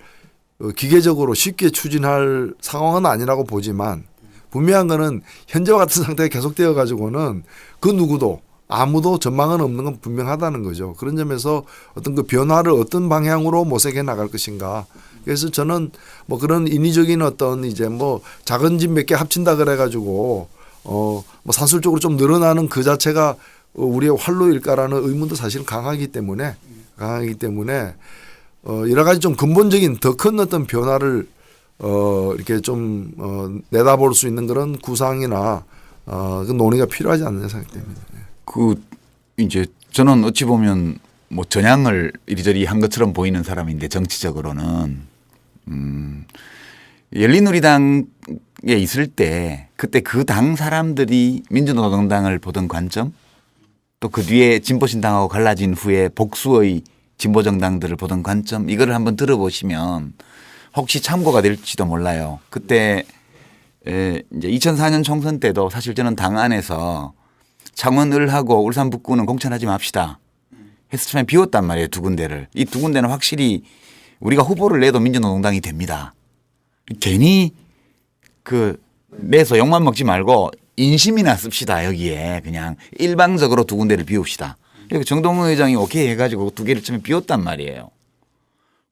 기계적으로 쉽게 추진할 상황은 아니라고 보지만 분명한 거는 현재와 같은 상태가 계속되어 가지고는 그 누구도 아무도 전망은 없는 건 분명하다는 거죠. 그런 점에서 어떤 그 변화를 어떤 방향으로 모색해 나갈 것인가. 그래서 저는 뭐 그런 인위적인 어떤 이제 뭐 작은 집 몇 개 합친다 그래 가지고 뭐 산술적으로 좀 늘어나는 그 자체가 우리의 활로일까라는 의문도 사실 강하기 때문에 여러 가지 좀 근본적인 더 큰 어떤 변화를 이렇게 좀 내다볼 수 있는 그런 구상이나 그 논의가 필요하지 않느냐 생각됩니다. 그 이제 저는 어찌 보면 뭐 전향을 이리저리 한 것처럼 보이는 사람인데 정치적으로는 열린우리당에 있을 때 그때 그 당 사람들이 민주노동당을 보던 관점 또 그 뒤에 진보신당하고 갈라진 후에 복수의 진보정당들을 보던 관점 이거를 한번 들어보시면 혹시 참고가 될지도 몰라요. 그때 이제 2004년 총선 때도 사실 저는 당 안에서 창원을하고 울산 북구는 공천하지 맙시다. 했을 때 비웠단 말이에요. 두 군데를. 이 두 군데는 확실히 우리가 후보를 내도 민주노동당이 됩니다. 괜히 내서 욕만 먹지 말고 인심이나 씁시다. 여기에 그냥 일방적으로 두 군데를 비웁시다. 그리고 정동훈 의장이 오케이 해가지고 두 개를 처음에 비웠단 말이에요.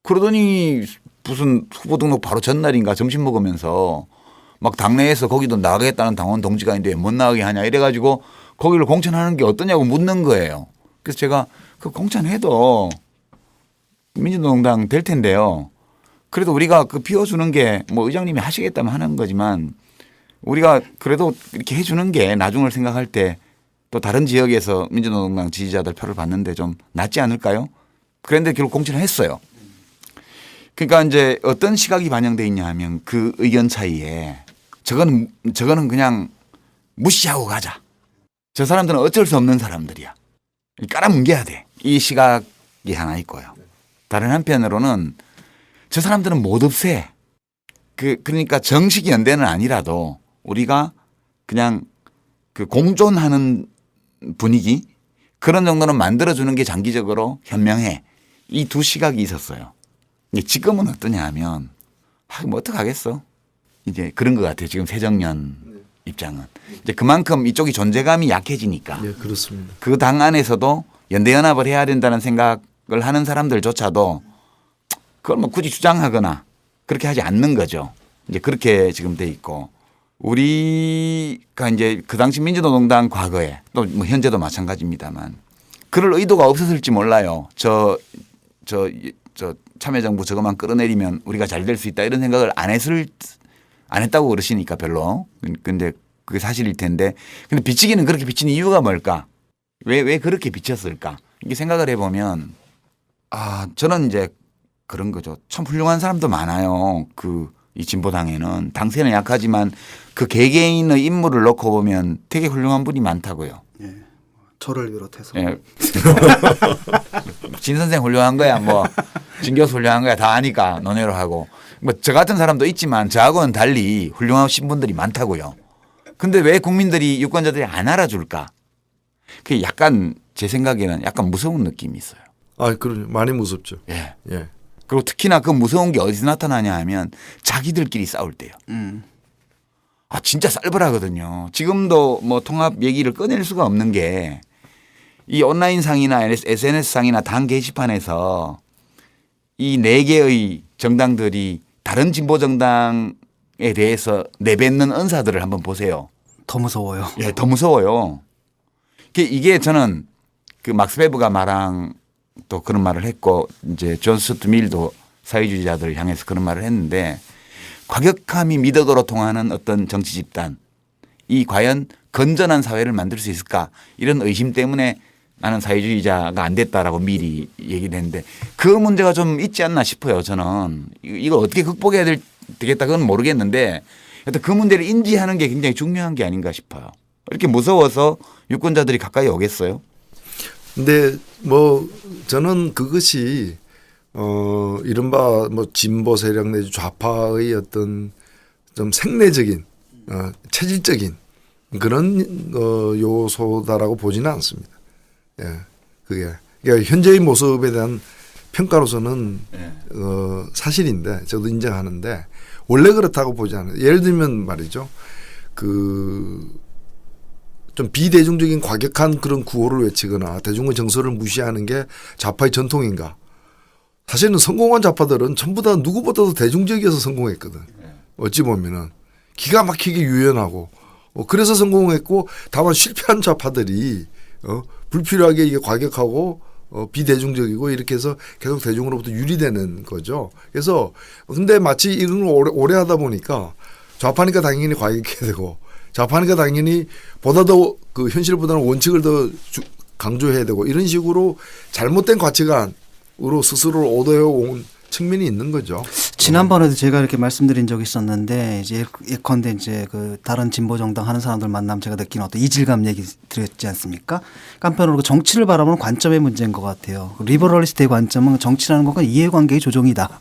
그러더니 무슨 후보 등록 바로 전날인가 점심 먹으면서 막 당내에서 거기도 나가겠다는 당원 동지가 있는데 못 나가게 하냐 이래가지고 거기를 공천하는 게 어떠냐고 묻는 거예요. 그래서 제가 그 공천해도 민주노동당 될 텐데요. 그래도 우리가 그 비워주는 게 뭐 의장님이 하시겠다면 하는 거지만 우리가 그래도 이렇게 해주는 게 나중을 생각할 때 또 다른 지역에서 민주노동당 지지자들 표를 받는데 좀 낫지 않을까요? 그런데 결국 공천을 했어요. 그러니까 이제 어떤 시각이 반영돼 있냐 하면 그 의견 차이에 저거는 그냥 무시하고 가자. 저 사람들은 어쩔 수 없는 사람들이야. 깔아뭉개야 돼. 이 시각이 하나 있고요. 다른 한편으로는 저 사람들은 못 없애. 그러니까 정식 연대는 아니라도 우리가 그냥 그 공존하는 분위기 그런 정도는 만들어주는 게 장기적으로 현명해. 이 두 시각이 있었어요. 지금은 어떠냐 하면 뭐 어떡하겠어. 이제 그런 것 같아요. 지금 새정년 입장은. 이제 그만큼 이쪽이 존재감이 약해지니까. 예, 그렇습니다. 그 당 안에서도 연대연합을 해야 된다는 생각을 하는 사람들조차도 그걸 뭐 굳이 주장하거나 그렇게 하지 않는 거죠. 이제 그렇게 지금 돼 있고 우리가 이제 그 당시 민주노동당 과거에 또 뭐 현재도 마찬가지입니다만 그럴 의도가 없었을지 몰라요. 저 참여정부 저것만 끌어내리면 우리가 잘 될 수 있다 이런 생각을 안 했다고 그러시니까 별로. 근데 그게 사실일 텐데. 근데 비치기는 그렇게 비치는 이유가 뭘까? 왜 그렇게 비쳤을까? 이게 생각을 해보면 저는 이제 그런 거죠. 참 훌륭한 사람도 많아요. 이 진보당에는 당세는 약하지만 그 개개인의 인물을 놓고 보면 되게 훌륭한 분이 많다고요. 예. 저를 비롯해서. 예. 진 선생 훌륭한 거야. 뭐 진 교수 훌륭한 거야. 다 아니까 논외로 하고. 뭐 저 같은 사람도 있지만 저하고는 달리 훌륭하신 분들이 많다고요. 근데 왜 국민들이 유권자들이 안 알아줄까? 그게 약간 제 생각에는 약간 무서운 느낌이 있어요. 그러죠. 많이 무섭죠. 예. 예. 그리고 특히나 그 무서운 게 어디서 나타나냐 하면 자기들끼리 싸울 때요. 진짜 쌀벌하거든요. 지금도 뭐 통합 얘기를 꺼낼 수가 없는 게 이 온라인상이나 SNS상이나 당 게시판에서 이 4개의 정당들이 다른 진보 정당에 대해서 내뱉는 언사들을 한번 보세요. 더 무서워요. 예, 더 무서워요. 이게 저는 그 막스 베버가 말한 또 그런 말을 했고 이제 존 스튜어트 밀도 사회주의자들을 향해서 그런 말을 했는데 과격함이 미덕으로 통하는 어떤 정치 집단 이 과연 건전한 사회를 만들 수 있을까 이런 의심 때문에 나는 사회주의자가 안 됐다라고 미리 얘기를 했는데 그 문제가 좀 있지 않나 싶어요. 저는 이걸 어떻게 극복해야 되겠다 그건 모르겠는데 하여튼 그 문제를 인지하는 게 굉장히 중요한 게 아닌가 싶어요. 이렇게 무서워서 유권자들이 가까이 오겠어요? 근데 뭐 저는 그것이 이른바 뭐 진보 세력 내지 좌파의 어떤 좀 생내적인 체질적인 그런 요소다라고 보지는 않습니다. 예, 그게 그러니까 현재의 모습에 대한 평가로서는 사실인데 저도 인정하는데 원래 그렇다고 보지 않아요. 예를 들면 말이죠. 좀 비대중적인 과격한 그런 구호를 외치거나 대중의 정서를 무시하는 게 좌파의 전통인가? 사실은 성공한 좌파들은 전부 다 누구보다도 대중적이어서 성공했거든. 어찌 보면은 기가 막히게 유연하고 그래서 성공했고 다만 실패한 좌파들이 불필요하게 이게 과격하고 비대중적이고 이렇게 해서 계속 대중으로부터 유리되는 거죠. 그래서 근데 마치 이런 걸 오래 하다 보니까 좌파니까 당연히 과격해야 되고 좌파니까 당연히 보다 더 그 현실보다는 원칙을 더 강조해야 되고 이런 식으로 잘못된 가치관으로 스스로를 오도해 온 측면이 있는 거죠. 지난번에도 제가 이렇게 말씀드린 적이 있었는데 이제 예컨대 이제 그 다른 진보 정당 하는 사람들 만나면 제가 느끼는 어떤 이질감 얘기 드렸지 않습니까? 한편으로 그 정치를 바라보는 관점의 문제인 것 같아요. 리버럴리스트의 관점은 정치라는 것은 이해관계의 조정이다.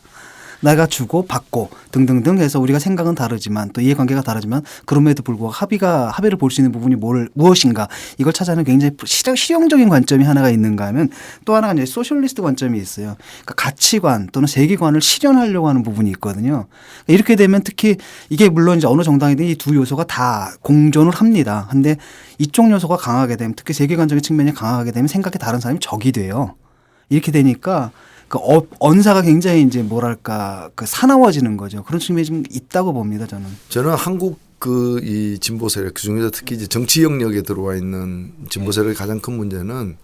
내가 주고 받고 등등등 해서 우리가 생각은 다르지만 또 이해관계가 다르지만 그럼에도 불구하고 합의를 볼 수 있는 부분이 무엇인가 이걸 찾아내는 굉장히 실용적인 관점이 하나가 있는가 하면 또 하나가 이제 소셜리스트 관점이 있어요. 그러니까 가치관 또는 세계관을 실현하려고 하는 부분이 있거든요. 이렇게 되면 특히 이게 물론 이제 어느 정당이든 이 두 요소가 다 공존을 합니다. 근데 이쪽 요소가 강하게 되면 특히 세계관적인 측면이 강하게 되면 생각이 다른 사람이 적이 돼요. 이렇게 되니까 그 언사가 굉장히 이제 뭐랄까 그 사나워지는 거죠. 그런 측면이 좀 있다고 봅니다. 저는 한국 이 진보 세력 그중에서 특히 이제 정치 영역에 들어와 있는 진보 세력의 가장 큰 문제는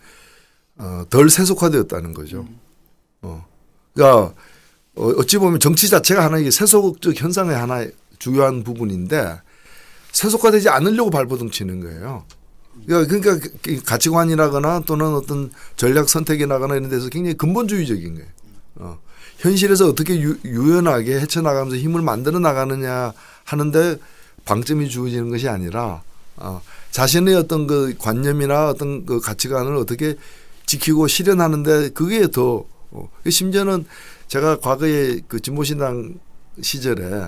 덜 세속화되었다는 거죠. 그러니까 어찌 보면 정치 자체가 하나의 세속적 현상의 하나의 중요한 부분인데 세속화되지 않으려고 발버둥 치는 거예요. 그러니까 가치관이라거나 또는 어떤 전략 선택이나거나 이런 데서 굉장히 근본주의적인 거예요. 현실에서 어떻게 유연하게 헤쳐나가면서 힘을 만들어 나가느냐 하는데 방점이 주어지는 것이 아니라 자신의 어떤 그 관념이나 어떤 그 가치관을 어떻게 지키고 실현하는데 그게 더 심지어는 제가 과거에 그 진보신당 시절에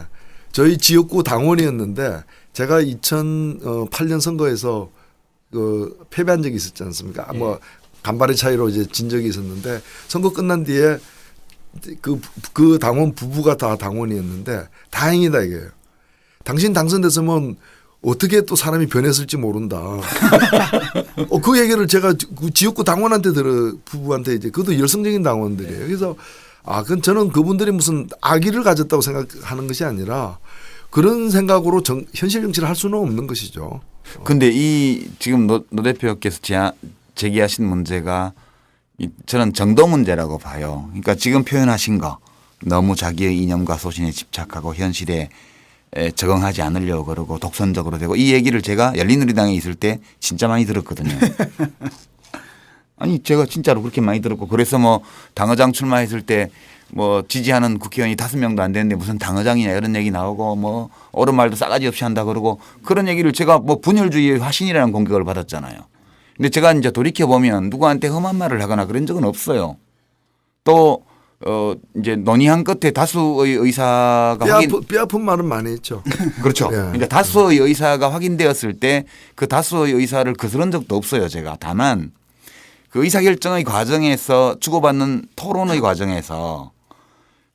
저희 지역구 당원이었는데 제가 2008년 선거에서 그 패배한 적이 있었지 않습니까? 뭐 간발의 차이로 이제 진 적이 있었는데 선거 끝난 뒤에 그 당원 부부가 다 당원이었는데 다행이다 이게요. 당신 당선됐으면 어떻게 또 사람이 변했을지 모른다. 그 얘기를 제가 그 지역구 당원한테 부부한테 이제 그것도 열성적인 당원들이에요. 그래서 그건 저는 그분들이 무슨 악의를 가졌다고 생각하는 것이 아니라 그런 생각으로 현실 정치를 할 수는 없는 것이죠. 근데 이 지금 노 대표께서 제기하신 문제가 저는 정도 문제라고 봐요. 그러니까 지금 표현하신 거 너무 자기의 이념과 소신에 집착하고 현실에 적응하지 않으려고 그러고 독선적으로 되고 이 얘기를 제가 열린우리당에 있을 때 진짜 많이 들었거든요. 아니 제가 진짜로 그렇게 많이 들었고 그래서 뭐 당의장 출마했을 때 뭐 지지하는 국회의원이 5명도 안 되는데 무슨 당의장이냐 이런 얘기 나오고 뭐 옳은 말도 싸가지 없이 한다 그러고 그런 얘기를 제가 뭐 분열주의의 화신이라는 공격을 받았잖아요. 근데 제가 이제 돌이켜 보면 누구한테 험한 말을 하거나 그런 적은 없어요. 또 이제 논의한 끝에 다수의 의사가 뼈 아픈 말은 많이 했죠. 그렇죠. 그러니까 다수의 의사가 확인되었을 때 그 다수의 의사를 거스른 적도 없어요. 제가 다만 그 의사결정의 과정에서 주고받는 토론의 과정에서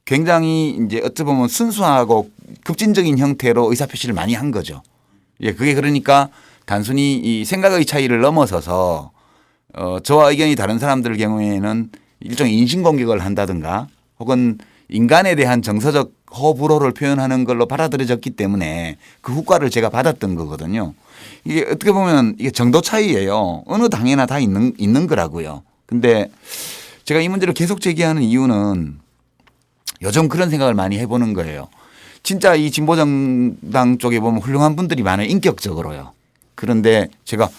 굉장히 이제 어찌 보면 순수하고 급진적인 형태로 의사표시를 많이 한 거죠. 예, 그게 그러니까 단순히 이 생각의 차이를 넘어서서 저와 의견이 다른 사람들 경우에는 일종의 인신공격을 한다든가 혹은 인간에 대한 정서적 호불호를 표현하는 걸로 받아들여졌기 때문에 그 후과를 제가 받았던 거거든요. 이게 어떻게 보면 이게 정도 차이예요. 어느 당에나 다 있는 거라고요. 근데 제가 이 문제를 계속 제기하는 이유는 요즘 그런 생각을 많이 해보는 거예요. 진짜 이 진보정당 쪽에 보면 훌륭한 분들이 많아요. 인격적으로요. 그런데 제가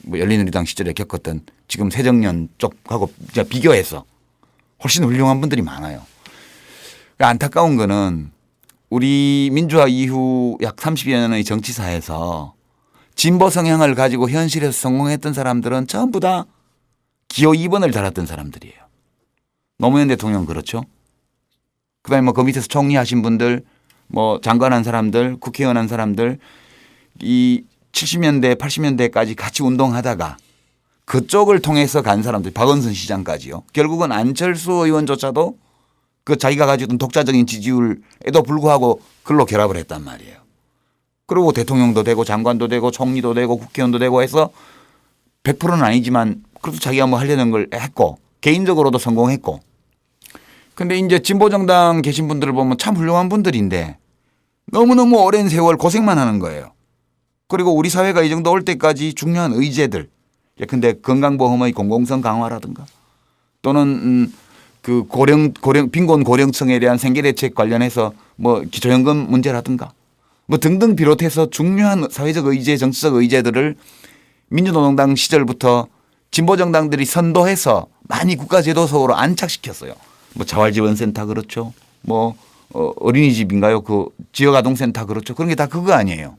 뭐 열린우리당 시절에 겪었던 지금 새정년 쪽하고 비교해서 훨씬 훌륭한 분들이 많아요. 그러니까 안타까운 거는 우리 민주화 이후 약 30여 년의 정치사에서 진보 성향을 가지고 현실에서 성공했던 사람들은 전부 다 기호 2번을 달았던 사람들이에요. 노무현 대통령 그렇죠. 그다음에 뭐 그 밑에서 총리하신 분들, 뭐 장관한 사람들, 국회의원 한 사람들, 이 70년대, 80년대까지 같이 운동하다가 그쪽을 통해서 간 사람들, 박원순 시장까지요. 결국은 안철수 의원조차도 그 자기가 가지고 있던 독자적인 지지율에도 불구하고 글로 결합을 했단 말이에요. 그리고 대통령도 되고 장관도 되고 총리도 되고 국회의원도 되고 해서 100%는 아니지만 그래도 자기가 뭐 하려는 걸 했고 개인적으로도 성공했고. 근데 이제 진보정당 계신 분들을 보면 참 훌륭한 분들인데 너무너무 오랜 세월 고생만 하는 거예요. 그리고 우리 사회가 이 정도 올 때까지 중요한 의제들. 근데 건강보험의 공공성 강화라든가 또는 그 빈곤 고령층에 대한 생계대책 관련해서 뭐 기초연금 문제라든가 뭐 등등 비롯해서 중요한 사회적 의제, 정치적 의제들을 민주노동당 시절부터 진보정당들이 선도해서 많이 국가제도 속으로 안착시켰어요. 뭐 자활지원센터 그렇죠. 뭐 어린이집인가요? 그 지역아동센터 그렇죠. 그런 게 다 그거 아니에요.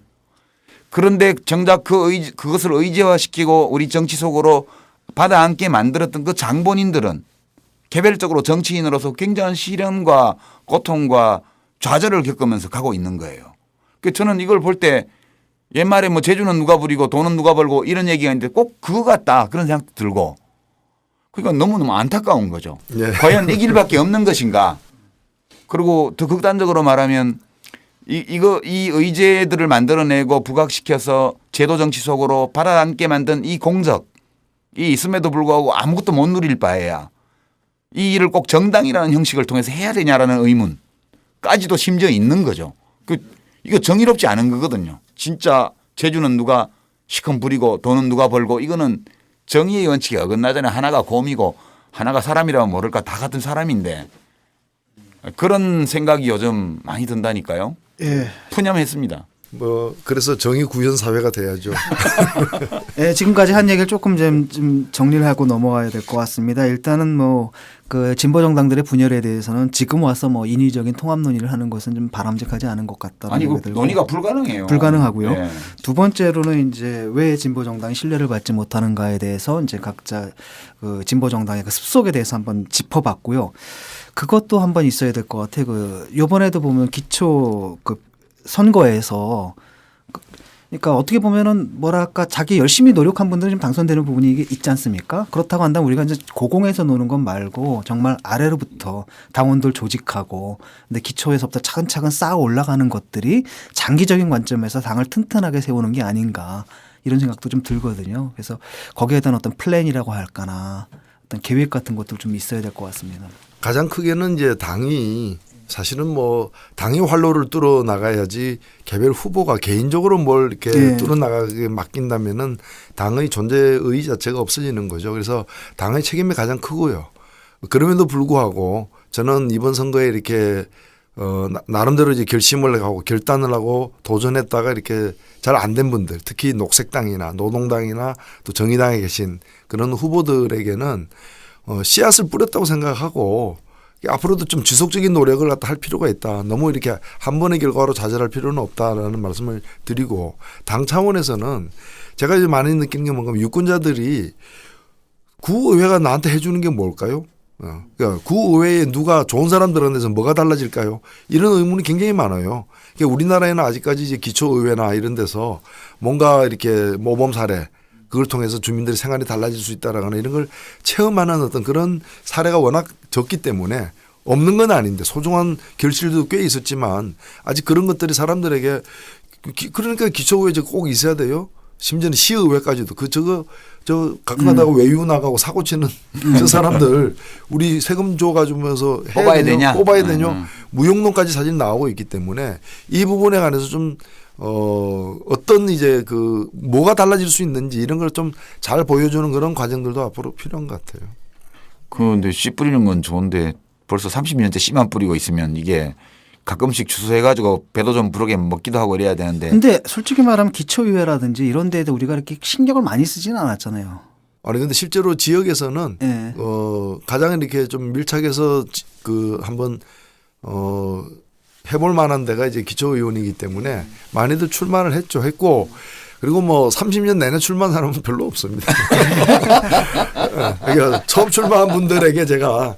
그런데 정작 그것을 의제화시키고 우리 정치 속으로 받아안게 만들었던 그 장본인들은 개별적으로 정치인으로서 굉장한 시련과 고통과 좌절을 겪으면서 가고 있는 거예요. 그래서 저는 이걸 볼 때 옛말에 뭐 재주는 누가 부리고 돈은 누가 벌고 이런 얘기가 있는데 꼭 그거 같다 그런 생각도 들고 그러니까 너무너무 안타까운 거죠. 예. 과연 이 길밖에 없는 것인가. 그리고 더 극단적으로 말하면 이 의제들을 만들어내고 부각시켜서 제도 정치 속으로 받아안게 만든 이 공적이 있음에도 불구하고 아무것도 못 누릴 바에야 이 일을 꼭 정당이라는 형식을 통해서 해야 되냐라는 의문까지도 심지어 있는 거죠. 이거 정의롭지 않은 거거든요. 진짜 재주는 누가 시커 부리고 돈은 누가 벌고 이거는 정의의 원칙에 어긋나잖아요. 하나가 곰이고 하나가 사람이라면 모를까 다 같은 사람인데 그런 생각이 요즘 많이 든다니까요. 예. 푸념했습니다. 뭐 그래서 정의 구현 사회가 돼야죠. 예, 지금까지 한 얘기를 조금 좀 정리를 하고 넘어가야 될 것 같습니다. 일단은 뭐 그 진보 정당들의 분열에 대해서는 지금 와서 뭐 인위적인 통합 논의를 하는 것은 좀 바람직하지 않은 것 같다는 아니 생각이 그 들고. 논의가 불가능해요. 불가능하고요. 네. 두 번째로는 이제 왜 진보 정당이 신뢰를 받지 못하는가에 대해서 이제 각자 그 진보 정당의 그 습속에 대해서 한번 짚어봤고요. 그것도 한번 있어야 될 것 같아요. 그 요번에도 보면 기초 그 선거에서 그러니까 어떻게 보면은 뭐랄까 자기 열심히 노력한 분들은 좀 당선되는 부분이 있지 않습니까? 그렇다고 한다면 우리가 이제 고공에서 노는 건 말고 정말 아래로부터 당원들 조직하고 근데 기초에서부터 차근차근 쌓아 올라가는 것들이 장기적인 관점에서 당을 튼튼하게 세우는 게 아닌가 이런 생각도 좀 들거든요. 그래서 거기에 대한 어떤 플랜이라고 할까나 어떤 계획 같은 것도 좀 있어야 될 것 같습니다. 가장 크게는 이제 당이 사실은 뭐 당의 활로를 뚫어 나가야지 개별 후보가 개인적으로 뭘 이렇게 네. 뚫어 나가게 맡긴다면은 당의 존재의 자체가 없어지는 거죠. 그래서 당의 책임이 가장 크고요. 그럼에도 불구하고 저는 이번 선거에 이렇게 나름대로 이제 결심을 하고 결단을 하고 도전했다가 이렇게 잘 안 된 분들 특히 녹색당이나 노동당이나 또 정의당에 계신 그런 후보들에게는 씨앗을 뿌렸다고 생각하고 앞으로도 좀 지속적인 노력을 갖다 할 필요가 있다. 너무 이렇게 한 번의 결과로 좌절할 필요는 없다라는 말씀을 드리고 당 차원에서는 제가 이제 많이 느끼는 게 뭔가 유권자들이 구의회가 나한테 해주는 게 뭘까요? 그러니까 구의회에 누가 좋은 사람 들어내서 뭐가 달라질까요? 이런 의문이 굉장히 많아요. 그러니까 우리나라에는 아직까지 이제 기초의회나 이런 데서 뭔가 이렇게 모범 사례 그걸 통해서 주민들의 생활이 달라질 수 있다라거나 이런 걸 체험하는 어떤 그런 사례가 워낙 적기 때문에 없는 건 아닌데 소중한 결실도 꽤 있었지만 아직 그런 것들이 사람들에게 그러니까 기초의회 꼭 있어야 돼요. 심지어는 시의회까지도 저 가끔가다가 외유 나가고 사고 치는 저 사람들 우리 세금 줘 가지고면서 뽑아야 되냐 무용론까지 사실 나오고 있기 때문에 이 부분에 관해서 좀 어떤 이제 그 뭐가 달라질 수 있는지 이런 걸 좀 잘 보여주는 그런 과정들도 앞으로 필요한 것 같아요. 그런데 씨 뿌리는 건 좋은데 벌써 30년째 씨만 뿌리고 있으면 이게 가끔씩 추수해가지고 배도 좀 부르게 먹기도 하고 이래야 되는데. 근데 솔직히 말하면 기초의회라든지 이런 데에도 우리가 이렇게 신경을 많이 쓰지는 않았잖아요. 아니 근데 실제로 지역에서는 예. 가장 이렇게 좀 밀착해서 한번 해볼 만한 데가 이제 기초의원이기 때문에 많이들 출마를 했고 그리고 뭐 30년 내내 출마한 사람은 별로 없습니다. 그러니까 처음 출마한 분들에게 제가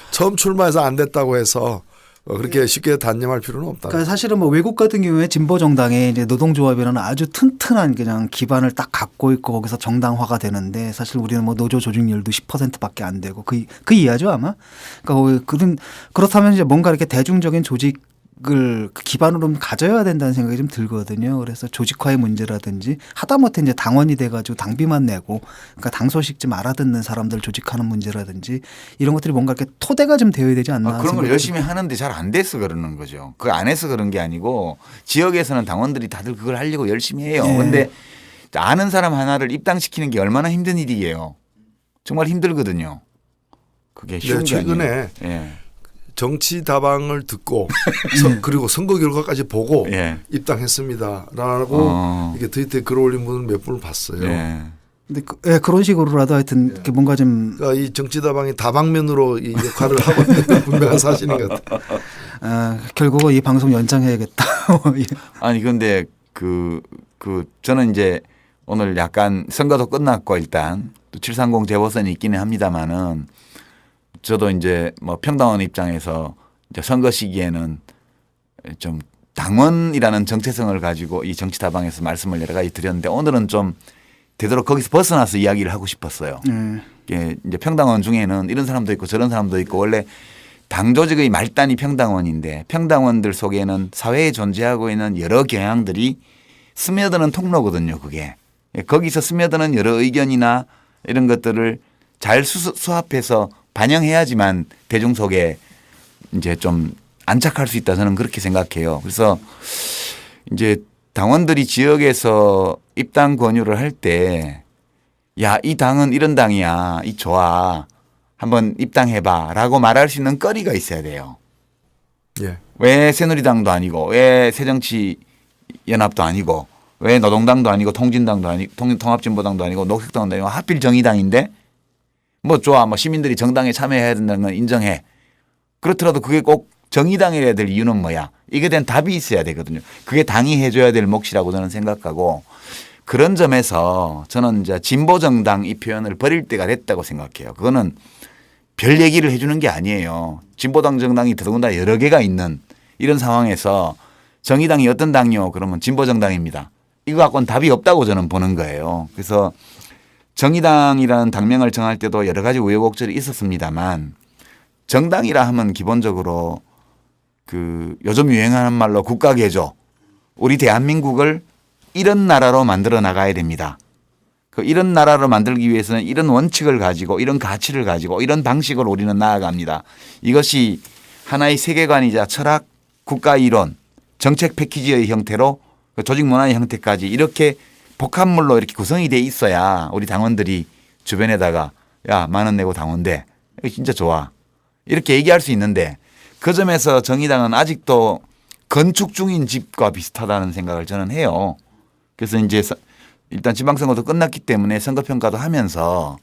처음 출마해서 안 됐다고 해서 그렇게 쉽게 단념할 필요는 없다. 그러니까 사실은 뭐 외국 같은 경우에 진보 정당의 이제 노동조합이라는 아주 튼튼한 그냥 기반을 딱 갖고 있고 거기서 정당화가 되는데 사실 우리는 뭐 노조 조직률도 10%밖에 안 되고 그 이하죠 아마. 그러니까 그렇다면 이제 뭔가 이렇게 대중적인 조직을 그 기반으로 가져야 된다는 생각이 좀 들거든요. 그래서 조직화의 문제라든지 하다못해 이제 당원이 돼가지고 당비만 내고 그러니까 당 소식 좀 알아듣는 사람들 조직하는 문제라든지 이런 것들이 뭔가 이렇게 토대가 좀 되어야 되지 않나. 그런 걸 열심히 하는데 잘 안 돼서 그러는 거죠. 그거 안 해서 그런 게 아니고 지역에서는 당원들이 다들 그걸 하려고 열심히 해요. 그런데 아는 사람 하나를 입당시키는 게 얼마나 힘든 일이에요. 정말 힘들거든요. 그게 쉬운 게 최근에 아니에요. 예. 정치 다방을 듣고 그리고 선거 결과까지 보고 입당했습니다라고 이렇게 트위터에 글 올린 분을 몇 분을 봤어요. 예. 근데 그런 식으로라도 하여튼 이렇게 뭔가 좀 그러니까 이 정치 다방이 다방면으로 이 역할을 하고 있는 건 분명한 사실인 것 같아요. 결국은 이 방송 연장해야겠다. 예. 아니 근데 저는 이제 오늘 약간 선거도 끝났고 일단 또 730 재보선이 있기는 합니다만은 저도 이제 뭐 평당원 입장에서 이제 선거 시기에는 좀 당원이라는 정체성을 가지고 이 정치 다방에서 말씀을 여러 가지 드렸는데 오늘은 좀 되도록 거기서 벗어나서 이야기를 하고 싶었어요. 이게 이제 평당원 중에는 이런 사람도 있고 저런 사람도 있고 원래 당 조직의 말단이 평당원인데 평당원들 속에는 사회에 존재하고 있는 여러 경향들이 스며드는 통로거든요. 그게 거기서 스며드는 여러 의견이나 이런 것들을 잘 수합해서 반영해야지만 대중 속에 이제 좀 안착할 수 있다 저는 그렇게 생각해요. 그래서 이제 당원들이 지역에서 입당 권유를 할 때 야, 이 당은 이런 당이야. 이 좋아. 한번 입당해봐 라고 말할 수 있는 거리가 있어야 돼요. 예. 왜 새누리당도 아니고 왜 새정치연합도 아니고 왜 노동당도 아니고 통진당도 아니고 통합진보당도 아니고 녹색당도 아니고 하필 정의당인데 뭐 좋아. 뭐 시민들이 정당에 참여해야 된다는 건 인정해. 그렇더라도 그게 꼭 정의당이어야 될 이유는 뭐야. 이게 된 답이 있어야 되거든요. 그게 당이 해줘야 될 몫이라고 저는 생각하고 그런 점에서 저는 이제 진보정당 이 표현을 버릴 때가 됐다고 생각해요. 그거는 별 얘기를 해주는 게 아니에요. 진보당 정당이 더더군다나 여러 개가 있는 이런 상황에서 정의당이 어떤 당이요? 그러면 진보정당입니다. 이거 갖고는 답이 없다고 저는 보는 거예요. 그래서 정의당이라는 당명을 정할 때도 여러 가지 우여곡절이 있었습니다만 정당이라 하면 기본적으로 요즘 유행하는 말로 국가개조 우리 대한민국을 이런 나라로 만들어 나가야 됩니다. 이런 나라로 만들기 위해서는 이런 원칙을 가지고 이런 가치를 가지고 이런 방식으로 우리는 나아갑니다. 이것이 하나의 세계관이자 철학, 국가 이론, 정책 패키지의 형태로 조직 문화의 형태까지 이렇게 복합물로 이렇게 구성이 돼 있어야 우리 당원들이 주변에다가 야, 10,000원 내고 당원돼. 이거 진짜 좋아. 이렇게 얘기할 수 있는데 그 점에서 정의당은 아직도 건축 중인 집과 비슷하다는 생각을 저는 해요. 그래서 이제 일단 지방선거도 끝났기 때문에 선거평가도 하면서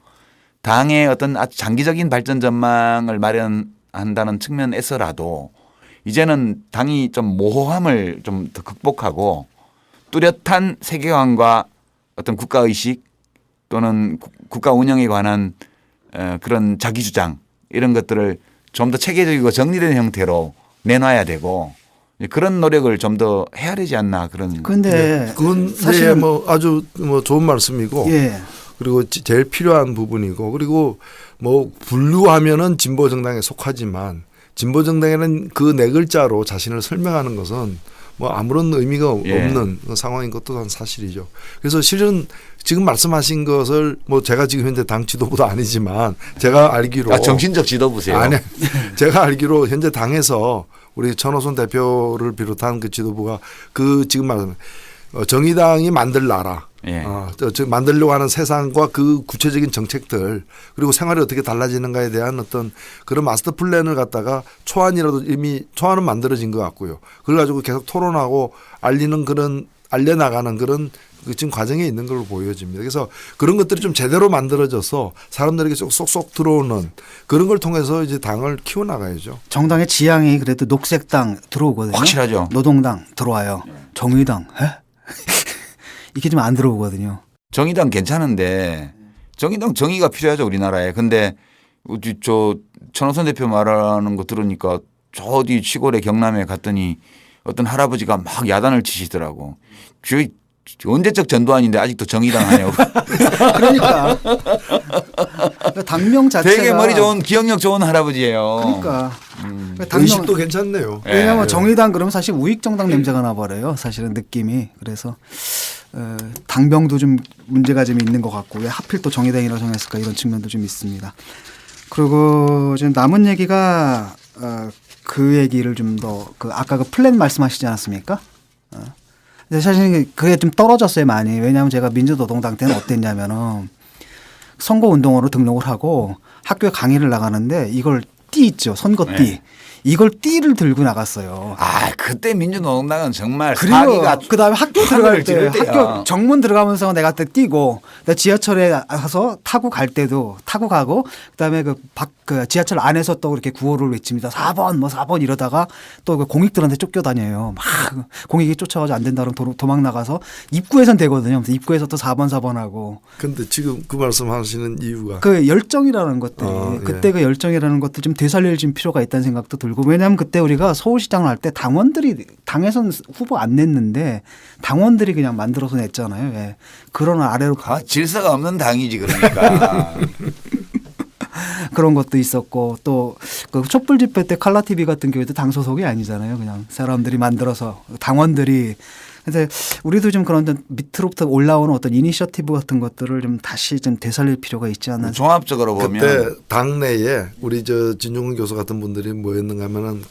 당의 어떤 아주 장기적인 발전 전망을 마련한다는 측면에서라도 이제는 당이 좀 모호함을 좀 더 극복하고 뚜렷한 세계관과 어떤 국가의식 또는 국가 운영에 관한 그런 자기주장 이런 것들을 좀 더 체계적이고 정리된 형태로 내놔야 되고 그런 노력을 좀 더 해야 되지 않나 그런. 그런데 그건 사실 뭐 아주 뭐 좋은 말씀이고 예. 그리고 제일 필요한 부분이고 그리고 뭐 분류하면은 진보 정당에 속하지만 진보 정당에는 그 네 글자로 자신을 설명하는 것은 뭐 아무런 의미가 없는 상황인 것도 한 사실이죠. 그래서 실은 지금 말씀하신 것을 뭐 제가 지금 현재 당 지도부도 아니지만 제가 알기로 정신적 지도부세요. 아니, 제가 알기로 현재 당에서 우리 천호선 대표를 비롯한 그 지도부가 지금 말하는 정의당이 만들 나라 예. 저 만들려고 하는 세상과 그 구체적인 정책들 그리고 생활이 어떻게 달라지는가에 대한 어떤 그런 마스터 플랜을 갖다가 초안이라도 이미 초안은 만들어진 것 같고요. 그걸 가지고 계속 토론하고 알려나가는 그런 그 지금 과정에 있는 걸로 보여집니다. 그래서 그런 것들이 좀 제대로 만들어져서 사람들에게 쏙쏙 들어오는 그런 걸 통해서 이제 당을 키워나가야죠. 정당의 지향이 그래도 녹색당 들어오거든요. 확실하죠. 노동당 들어와요. 정의당 이게 좀 안 들어오거든요. 정의당 괜찮은데 정의당 정의가 필요하죠 우리나라에. 근데 저 천호선 대표 말하는 거 들으니까 저 어디 시골에 경남에 갔더니 어떤 할아버지가 막 야단을 치시더라고. 저희 언제적 전두환인데 아직도 정의당 하냐고. 그러니까 당명 자체가 되게 머리 좋은 기억력 좋은 할아버지예요. 그러니까 당명 의식도 괜찮네요. 왜냐하면 예. 정의당 그러면 사실 우익정당 냄새가 나버려요. 사실은 느낌이. 그래서 당명도 좀 문제가 좀 있는 것 같고 왜 하필 또 정의당이라고 정했을까 이런 측면도 좀 있습니다. 그리고 지금 남은 얘기가 그 얘기를 좀 더 그 아까 그 플랜 말씀하시지 않았습니까? 근데 사실 그게 좀 떨어졌어요 많이. 왜냐하면 제가 민주노동당 때는 어땠냐면은 선거운동으로 등록을 하고 학교에 강의를 나가는데 이걸 띠 있죠. 선거띠. 네. 이걸 띠를 들고 나갔어요. 아 그때 민주노동당은 정말 그리고 사기가 그다음에 학교 하늘을 들어갈 때 찌를 때야. 학교 정문 들어가면서 내가 그때 뛰고 내가 지하철에 가서 타고 갈 때도 타고 가고 그다음에 그 지하철 안에서 또 이렇게 구호를 외칩니다. 4번 뭐 4번 이러다가 또 그 공익들한테 쫓겨다녀요. 막 공익이 쫓아가지고 안 된다 그러면 도망 나가서 입구에선 되거든요. 그래서 입구에서 또 4번 하고 근데 지금 그 말씀하시는 이유가 그 열정이라는 것들이 예. 그때 그 열정이라는 것도 좀 되살릴 좀 필요가 있다는 생각도 들고 왜냐하면 그때 우리가 서울시장을 할 때 당원들이 당에선 후보 안 냈는데 당원들이 그냥 만들어서 냈잖아요. 예. 그런 아래로 질서가 없는 당이지 그러니까. 그런 것도 있었고 또 그 촛불 집회 때 칼라 TV 같은 경우에도 당 소속이 아니잖아요. 그냥 사람들이 만들어서 당원들이 그래서 우리도 좀 그런 밑으로부터 올라오는 어떤 이니셔티브 같은 것들을 좀 다시 좀 되살릴 필요가 있지 않나. 종합적으로 보면 그때 당내에 우리 저 진중근 교수 같은 분들이 뭐였는가 하면은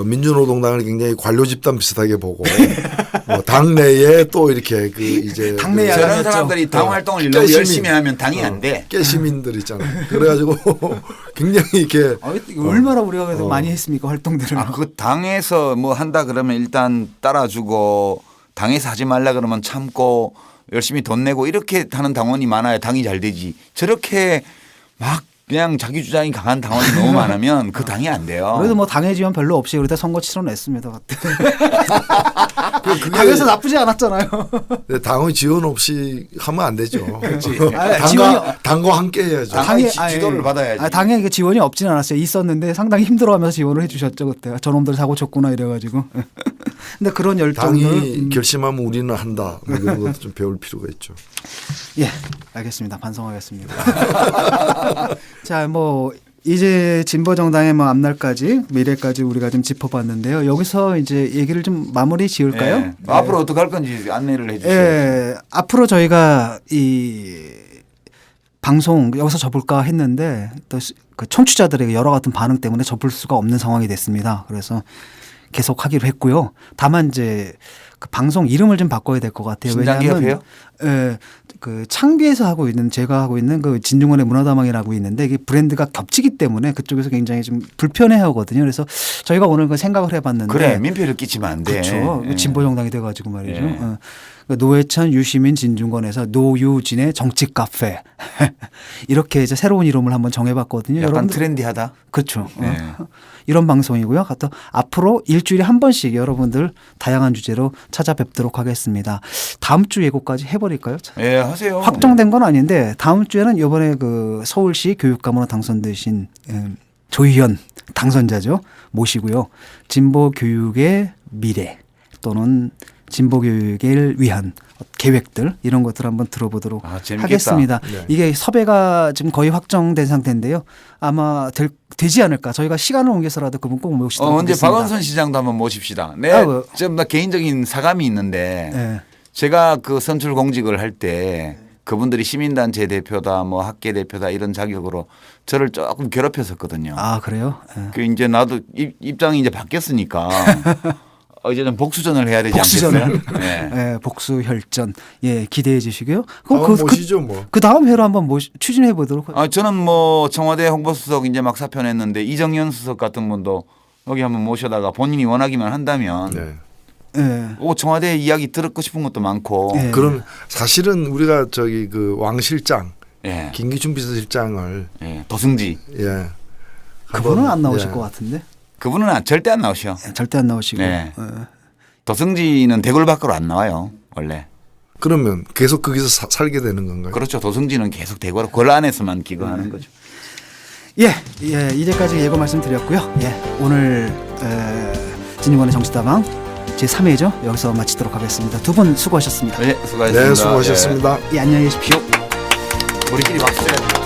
민주노동당을 굉장히 관료 집단 비슷하게 보고 당내에 또 이렇게 그 이제 당내에 저런 알았죠. 사람들이 당 활동을 깨시민. 너무 열심히 하면 당이 안 돼. 깨시민들 있잖아요. 그래가지고 굉장히 이렇게 얼마나 우리가 그래서 많이 했습니까 활동들을. 아, 그 당에서 뭐 한다 그러면 일단 따라주고 당에서 하지 말라 그러면 참고 열심히 돈 내고 이렇게 하는 당원이 많아야 당이 잘 되지. 저렇게 막 그냥 자기 주장이 강한 당원이 너무 많으면 그 당이 안 돼요. 그래도 뭐 당의 지원 별로 없이 그때 선거 치러냈습니다. 당에서 나쁘지 않았잖아요. 당의 지원 없이 하면 안 되죠. 당과 함께 해야죠. 당의 지도를 받아야지. 당에 그 지원이 없진 않았어요. 있었는데 상당히 힘들어하면서 지원을 해주셨죠 그때. 저놈들 사고 쳤구나 이래가지고. 근데 그런 열정을 당이 결심하면 우리는 한다. 뭐 이런 것도 좀 배울 필요가 있죠. 예, 알겠습니다. 반성하겠습니다. 자, 뭐 이제 진보 정당의 뭐 앞날까지 미래까지 우리가 좀 짚어봤는데요. 여기서 이제 얘기를 좀 마무리 지을까요? 네. 앞으로 어떻게 할 건지 안내를 해주세요. 예, 앞으로 저희가 이 방송 여기서 접을까 했는데 또 그 청취자들에게 여러 같은 반응 때문에 접을 수가 없는 상황이 됐습니다. 그래서 계속 하기로 했고요. 다만 이제 그 방송 이름을 좀 바꿔야 될 것 같아요. 신장기협회요? 예, 그 창비에서 하고 있는 제가 하고 있는 그 진중원의 문화다방이라고 있는데 이게 브랜드가 겹치기 때문에 그쪽에서 굉장히 좀 불편해하거든요. 그래서 저희가 오늘 그 생각을 해봤는데 그래 민폐를 끼치면 안 돼. 그렇죠. 예. 진보 정당이 돼가지고 말이죠. 예. 노회찬, 유시민, 진중권에서 노유진의 정치 카페 이렇게 이제 새로운 이름을 한번 정해봤거든요. 약간 여러분들 트렌디하다. 그렇죠. 네. 이런 방송이고요. 또 앞으로 일주일에 한 번씩 여러분들 다양한 주제로 찾아뵙도록 하겠습니다. 다음 주 예고까지 해버릴까요? 예, 하세요. 확정된 건 아닌데 다음 주에는 이번에 그 서울시 교육감으로 당선되신 조희연 당선자죠. 모시고요. 진보 교육의 미래 또는 진보 교육을 위한 계획들 이런 것들 한번 들어보도록 재밌겠다. 하겠습니다. 네. 이게 섭외가 지금 거의 확정된 상태인데요. 아마 되지 않을까. 저희가 시간을 옮겨서라도 그분 꼭 모시도록 언제 하겠습니다. 박원순 시장도 한번 모십시다. 네, 아이고. 좀 나 개인적인 사감이 있는데 네. 제가 그 선출 공직을 할 때 그분들이 시민단체 대표다, 뭐 학계 대표다 이런 자격으로 저를 조금 괴롭혔었거든요. 아 그래요? 네. 그 이제 나도 입장이 이제 바뀌었으니까 이제 좀 복수전을 해야 되지 복수전을. 않겠어요? 네. 예, 복수혈전. 예, 기대해 주시고요. 다음 모시죠 뭐. 그 다음 회로 한번 추진해 보도록. 저는 뭐 청와대 홍보수석 이제 막 사표냈는데 이정현 수석 같은 분도 여기 한번 모셔다가 본인이 원하기만 한다면 네. 예. 청와대 이야기 듣고 싶은 것도 많고. 예. 그럼 사실은 우리가 저기 그 왕 실장, 예. 김기춘 비서실장을 예. 도승지. 예. 그분은 한번, 안 나오실 예. 것 같은데. 그분은 절대 안 나오셔. 예, 절대 안 나오시고. 네. 예. 도승지는 대궐 밖으로 안 나와요. 원래. 그러면 계속 거기서 살게 되는 건가요? 그렇죠. 도승지는 계속 대궐 안에서만 기거하는 거죠. 예, 이제까지 예고 말씀드렸고요. 예, 오늘 진중권의 정치다방 제 3회죠. 여기서 마치도록 하겠습니다. 두 분 수고하셨습니다. 네, 수고하셨습니다. 네, 수고하셨습니다. 예, 안녕히 계십시오. 우리끼리 박수 쳐야 돼.